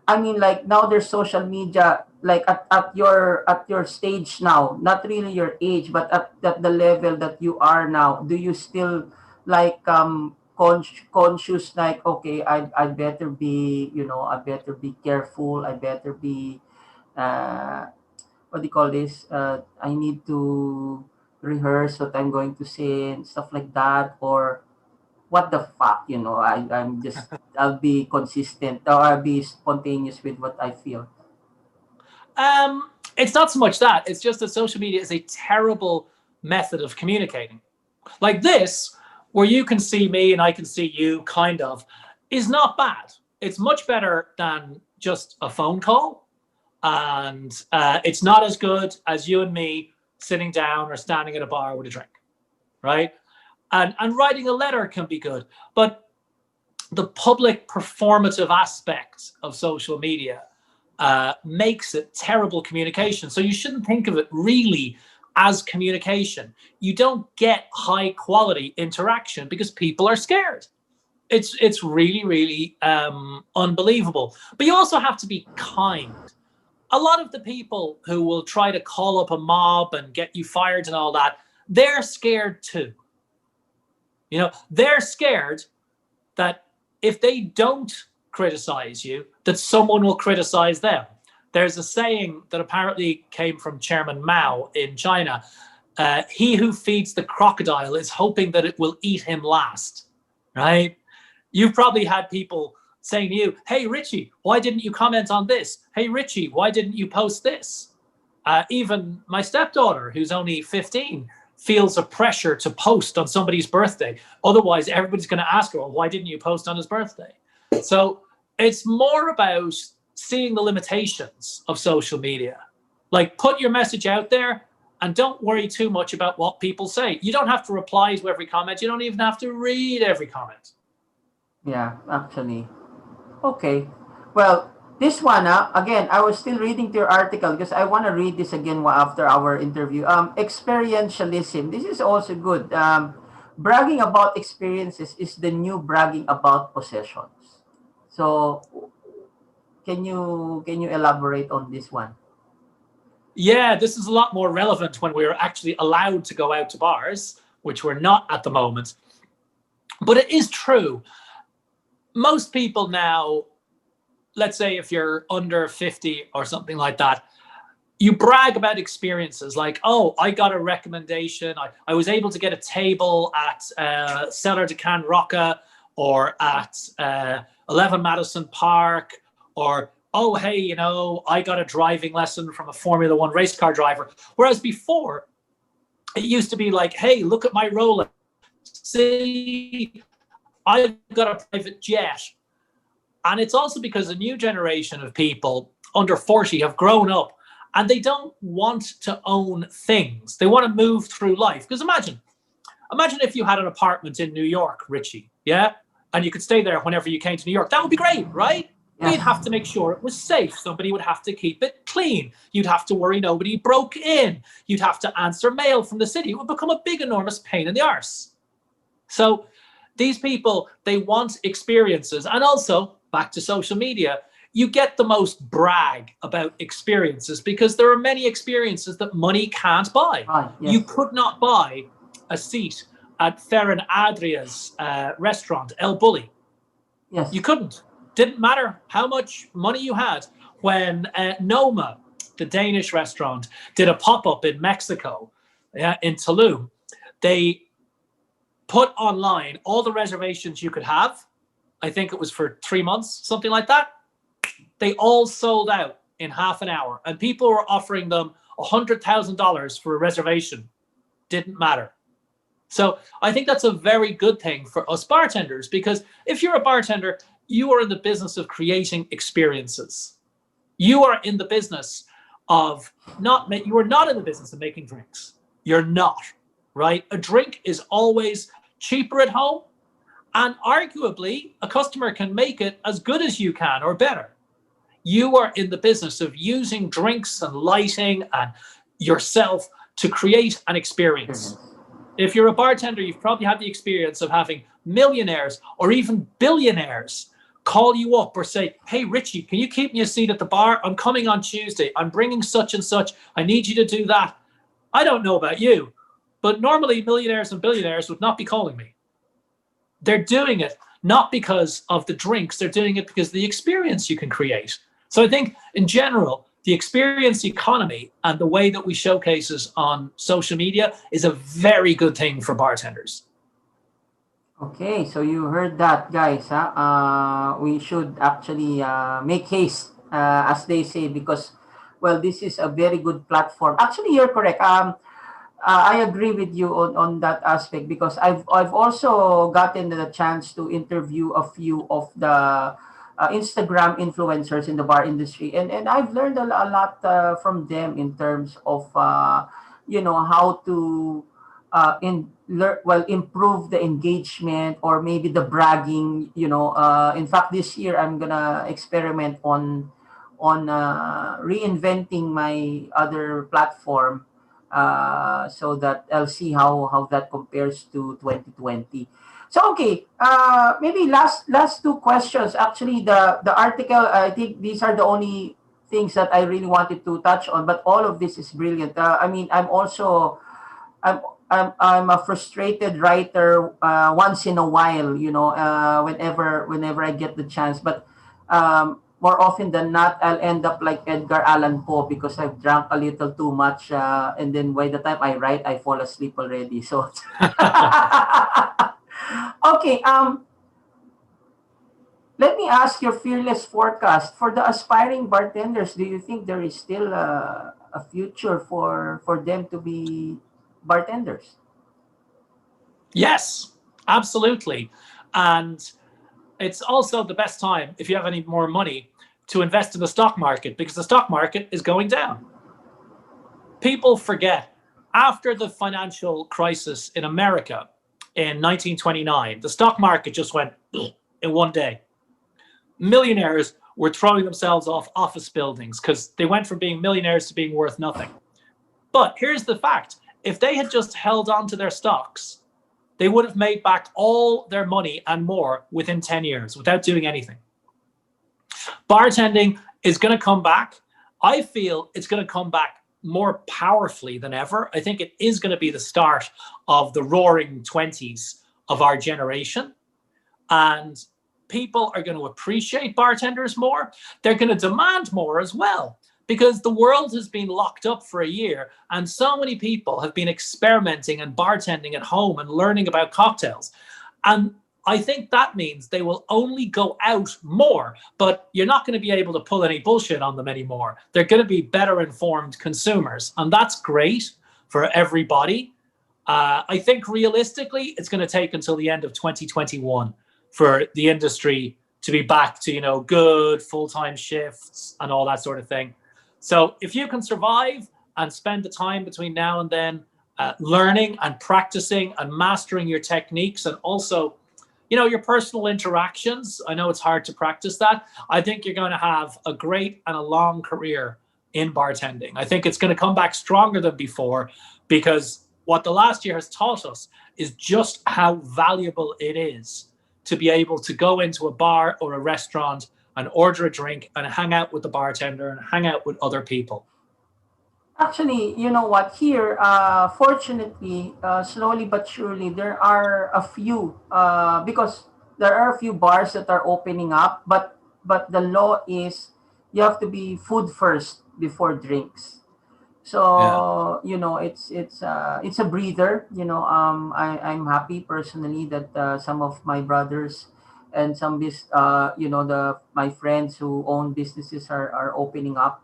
Speaker 1: I mean, like, now there's social media, like at your stage now, not really your age, but at the level that you are now. Do you still like conscious, like, okay, I better be, I better be careful, I better be uh what do you call this? I need to rehearse what I'm going to say and stuff like that, or what the fuck, I'll be consistent, or I'll be spontaneous with what I feel.
Speaker 2: It's not so much that. It's just that social media is a terrible method of communicating. Like this, where you can see me and I can see you, kind of, is not bad. It's much better than just a phone call. And it's not as good as you and me sitting down or standing at a bar with a drink, right? And writing a letter can be good. But the public performative aspect of social media makes it terrible communication. So you shouldn't think of it really as communication. You don't get high quality interaction because people are scared. It's really, really unbelievable. But you also have to be kind. A lot of the people who will try to call up a mob and get you fired and all that, they're scared too. They're scared that if they don't criticize you, that someone will criticize them. There's a saying that apparently came from Chairman Mao in China. He who feeds the crocodile is hoping that it will eat him last, right? You've probably had people saying to you, hey, Richie, why didn't you comment on this? Hey, Richie, why didn't you post this? Even my stepdaughter, who's only 15, feels a pressure to post on somebody's birthday. Otherwise, everybody's going to ask her, well, why didn't you post on his birthday? So it's more about seeing the limitations of social media. Like, put your message out there and don't worry too much about what people say. You don't have to reply to every comment. You don't even have to read every comment.
Speaker 1: Yeah, actually. Okay. Well, this one, again, I was still reading to your article because I want to read this again after our interview. Experientialism. This is also good. Bragging about experiences is the new bragging about possessions. So, can you elaborate on this one?
Speaker 2: Yeah, this is a lot more relevant when we're actually allowed to go out to bars, which we're not at the moment. But it is true. Most people now, let's say if you're under 50 or something like that, you brag about experiences like, oh, I got a recommendation. I was able to get a table at Cellar de Can Rocca or at 11 Madison Park, or, oh, hey, I got a driving lesson from a Formula One race car driver. Whereas before, it used to be like, hey, look at my Rolex. See, I've got a private jet. And it's also because a new generation of people under 40 have grown up and they don't want to own things. They want to move through life. Because imagine if you had an apartment in New York, Richie, yeah? And you could stay there whenever you came to New York. That would be great, right?
Speaker 1: Yes.
Speaker 2: You'd have to make sure it was safe. Somebody would have to keep it clean. You'd have to worry nobody broke in. You'd have to answer mail from the city. It would become a big, enormous pain in the arse. So these people, they want experiences. And also, back to social media, you get the most brag about experiences because there are many experiences that money can't buy.
Speaker 1: Yes.
Speaker 2: You could not buy a seat at Ferran Adria's restaurant, El Bulli.
Speaker 1: Yes.
Speaker 2: You couldn't. Didn't matter how much money you had. When Noma, the Danish restaurant, did a pop-up in Mexico, in Tulum, they put online all the reservations you could have. I think it was for 3 months, something like that. They all sold out in half an hour. And people were offering them $100,000 for a reservation. Didn't matter. So I think that's a very good thing for us bartenders, because if you're a bartender, you are in the business of creating experiences. You are in the business of you are not in the business of making drinks. You're not. right? A drink is always cheaper at home, and arguably a customer can make it as good as you can or better. You are in the business of using drinks and lighting and yourself to create an experience.
Speaker 1: Experience.
Speaker 2: If you're a bartender, you've probably had the experience of having millionaires or even billionaires call you up or say, "Hey, Richie, can you keep me a seat at the bar? I'm coming on Tuesday. I'm bringing such and such. I need you to do that." I don't know about you, but normally millionaires and billionaires would not be calling me. They're doing it not because of the drinks, they're doing it because of the experience you can create. So I think in general, the experience economy and the way that we showcases on social media is a very good thing for bartenders.
Speaker 1: Okay, so you heard that, guys. Huh? We should actually make haste, as they say, because, well, this is a very good platform. Actually, you're correct. I agree with you on that aspect because I've also gotten the chance to interview a few of the Instagram influencers in the bar industry, and I've learned a lot from them in terms of how to well, improve the engagement or maybe the bragging. In fact, this year I'm gonna experiment on reinventing my other platform, so that I'll see how that compares to 2020. So okay, maybe last two questions. Actually, the article, I think these are the only things that I really wanted to touch on. But all of this is brilliant. I mean, I'm I'm a frustrated writer once in a while, whenever I get the chance. But more often than not, I'll end up like Edgar Allan Poe because I've drank a little too much, and then by the time I write, I fall asleep already. So okay, let me ask your fearless forecast for the aspiring bartenders. Do you think there is still a future for them to be bartenders?
Speaker 2: Yes, absolutely. And it's also the best time, if you have any more money, to invest in the stock market because the stock market is going down. People forget after the financial crisis in America in 1929, the stock market just went in one day. Millionaires were throwing themselves off office buildings because they went from being millionaires to being worth nothing. But here's the fact: if they had just held on to their stocks, they would have made back all their money and more within 10 years without doing anything. Bartending is going to come back. I feel it's going to come back more powerfully than ever. I think it is going to be the start of the roaring 20s of our generation. And people are going to appreciate bartenders more. They're going to demand more as well because the world has been locked up for a year and so many people have been experimenting and bartending at home and learning about cocktails. And I think that means they will only go out more, but you're not going to be able to pull any bullshit on them anymore. They're going to be better informed consumers, and that's great for everybody. I think realistically, it's going to take until the end of 2021 for the industry to be back to, good full-time shifts and all that sort of thing. So if you can survive and spend the time between now and then learning and practicing and mastering your techniques and also, your personal interactions, I know it's hard to practice that. I think you're going to have a great and a long career in bartending. I think it's going to come back stronger than before because what the last year has taught us is just how valuable it is to be able to go into a bar or a restaurant and order a drink and hang out with the bartender and hang out with other people.
Speaker 1: Actually, you know what? Here, fortunately, slowly but surely, there are a few, because there are a few bars that are opening up, but the law is you have to be food first before drinks.
Speaker 2: Yeah.
Speaker 1: So it's a breather. I'm happy personally that some of my brothers and some the my friends who own businesses are opening up.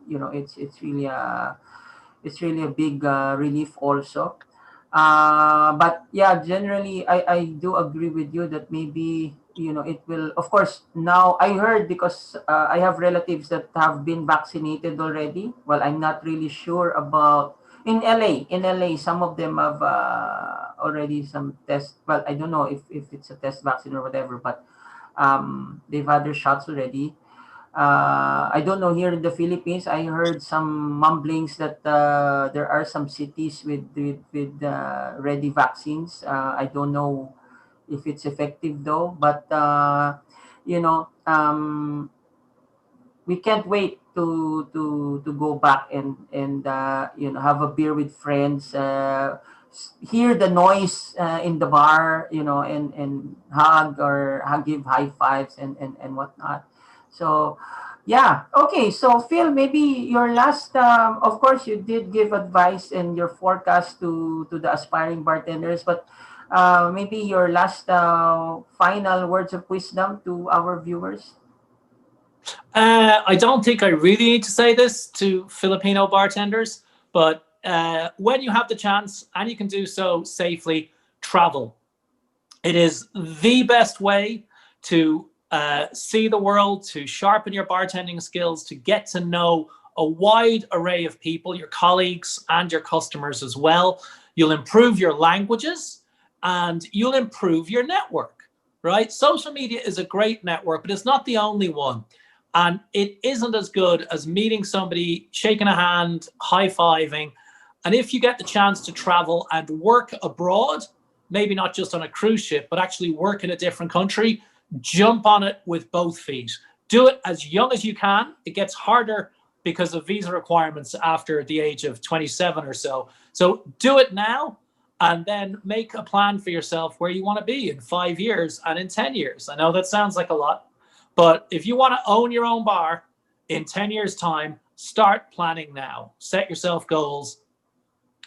Speaker 1: It's really a big relief also. But yeah, generally, I do agree with you that maybe it will. Of course, now I heard because I have relatives that have been vaccinated already. Well, I'm not really sure about In LA, some of them have already some test. Well, I don't know if it's a test vaccine or whatever, but they've had their shots already. I don't know here in the Philippines. I heard some mumblings that there are some cities with ready vaccines. I don't know if it's effective though, but you know, we can't wait to go back and have a beer with friends, hear the noise in the bar, and hug or give high fives and whatnot. So yeah, okay, so Phil, maybe your last, of course you did give advice and your forecast to the aspiring bartenders, but maybe your last final words of wisdom to our viewers.
Speaker 2: I don't think I really need to say this to Filipino bartenders, but when you have the chance and you can do so safely, travel. It is the best way to see the world, to sharpen your bartending skills, to get to know a wide array of people, your colleagues and your customers as well. You'll improve your languages and you'll improve your network, right? Social media is a great network, but it's not the only one. And it isn't as good as meeting somebody, shaking a hand, high fiving. And if you get the chance to travel and work abroad, maybe not just on a cruise ship, but actually work in a different country, jump on it with both feet. Do it as young as you can. It gets harder because of visa requirements after the age of 27 or so. So do it now and then make a plan for yourself where you want to be in 5 years and in 10 years. I know that sounds like a lot, but if you want to own your own bar in 10 years' time, start planning now. Set yourself goals.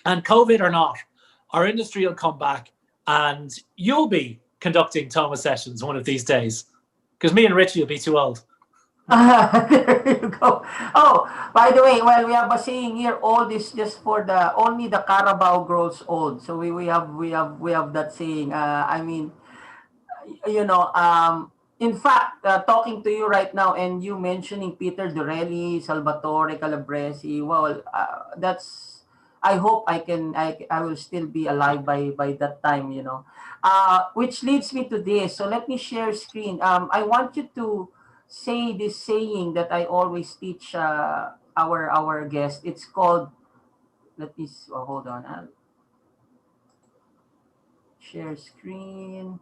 Speaker 2: And COVID or not, our industry will come back and you'll be conducting Toma sessions one of these days. Because me and Richie will be too old.
Speaker 1: There you go. Oh, by the way, well, we have a saying here: old is just for the only the Carabao grows old. So we have that saying. I mean, you know, in fact, talking to you right now and you mentioning Peter Dorelli, Salvatore Calabresi, well, that's, I hope I will still be alive by that time, which leads me to this. So let me share screen. I want you to say this saying that I always teach our guest. It's called, hold on, I'll share screen.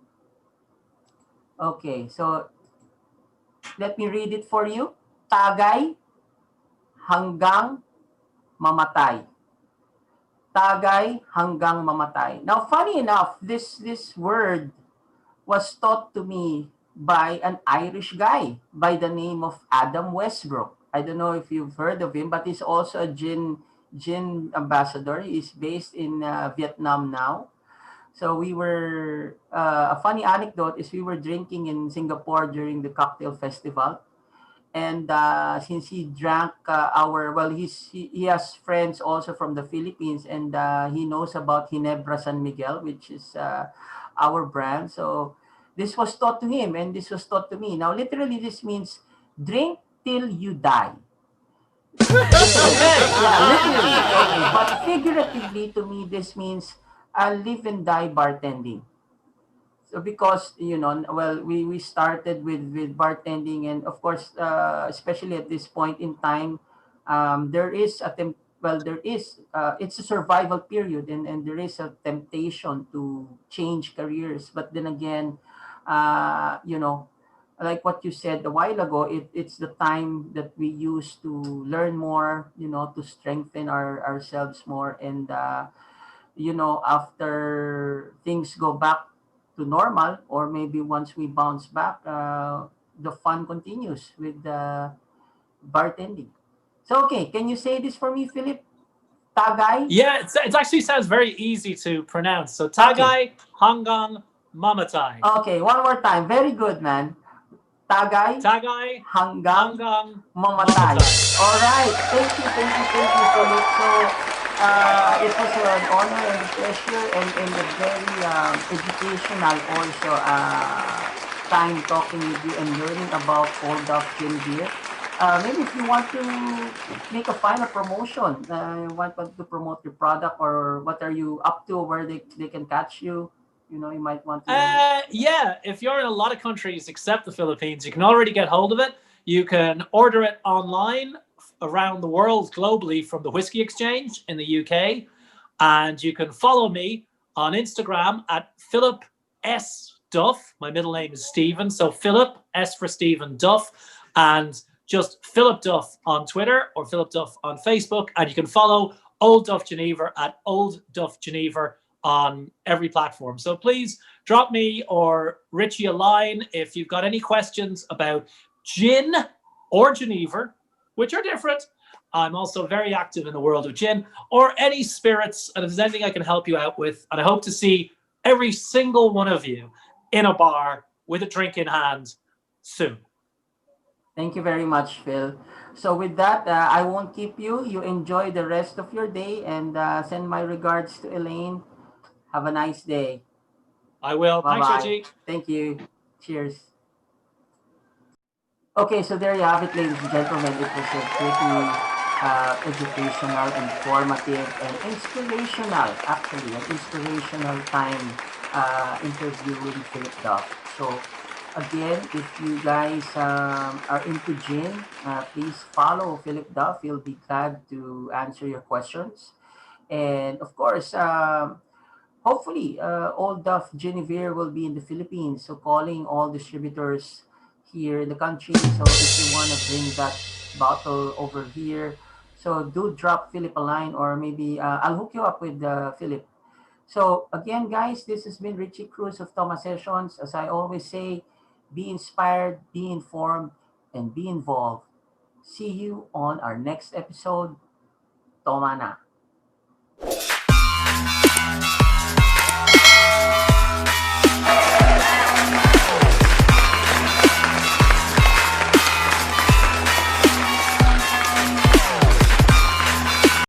Speaker 1: Okay, so let me read it for you. Tagay hanggang mamatay. Tagay hanggang mamatay. Now, funny enough, this word was taught to me by an Irish guy by the name of Adam Westbrook. I don't know if you've heard of him, but he's also a gin ambassador. He's based in Vietnam now. So a funny anecdote is we were drinking in Singapore during the cocktail festival. And since he drank well, he has friends also from the Philippines, and he knows about Ginebra San Miguel, which is our brand. So this was taught to him, and this was taught to me. Now, literally, this means drink till you die. Literally, yeah, literally. Okay, but figuratively, to me, this means live and die bartending. So because well, we started with bartending, and of course, especially at this point in time, there is well, there is it's a survival period, and there is a temptation to change careers. But then again, like what you said a while ago, it's the time that we use to learn more, to strengthen ourselves more, and after things go back to normal, or maybe once we bounce back, the fun continues with the bartending. So, okay, can you say this for me, Philip? Tagay?
Speaker 2: Yeah, it actually sounds very easy to pronounce. So
Speaker 1: Okay.
Speaker 2: Tagay hanggang mamatay.
Speaker 1: Okay, one more time. Very good, man. Tagay
Speaker 2: Tagay
Speaker 1: hanggang
Speaker 2: hanggang
Speaker 1: mamatay.
Speaker 2: mamatay.
Speaker 1: All right. Thank you, Philip. So, it was an honor and a pleasure, and a very educational also time talking with you and learning about Old Duff Genever. Maybe if you want to make a final promotion, you want to promote your product, or what are you up to, where they can catch you, you might want to.
Speaker 2: Yeah, if you're in a lot of countries except the Philippines, you can already get hold of it. You can order it online around the world globally from the Whiskey Exchange in the UK. And you can follow me on Instagram at Philip S. Duff. My middle name is Stephen. So Philip, S for Stephen, Duff. And just Philip Duff on Twitter or Philip Duff on Facebook. And you can follow Old Duff Genever at Old Duff Genever on every platform. So please drop me or Richie a line if you've got any questions about gin or Genever, which are different. I'm also very active in the world of gin or any spirits. And if there's anything I can help you out with, and I hope to see every single one of you in a bar with a drink in hand soon.
Speaker 1: Thank you very much, Phil. So with that, I won't keep you. You enjoy the rest of your day, and send my regards to Elaine. Have a nice day.
Speaker 2: I will.
Speaker 1: Bye
Speaker 2: Thanks,
Speaker 1: bye.
Speaker 2: Richie.
Speaker 1: Thank you. Cheers. Okay, so there you have it, ladies and gentlemen. It was a pretty educational, informative, and inspirational, actually, an inspirational time interviewing Philip Duff. So, again, if you guys are into gin, please follow Philip Duff. He'll be glad to answer your questions. And of course, hopefully, Old Duff Genever will be in the Philippines. So calling all distributors here in the country. So if you want to bring that bottle over here, so do drop Philip a line, or maybe I'll hook you up with Philip. So again, guys, this has been Richie Cruz of Toma Sessions. As I always say, be inspired, be informed, and be involved. See you on our next episode. Toma na.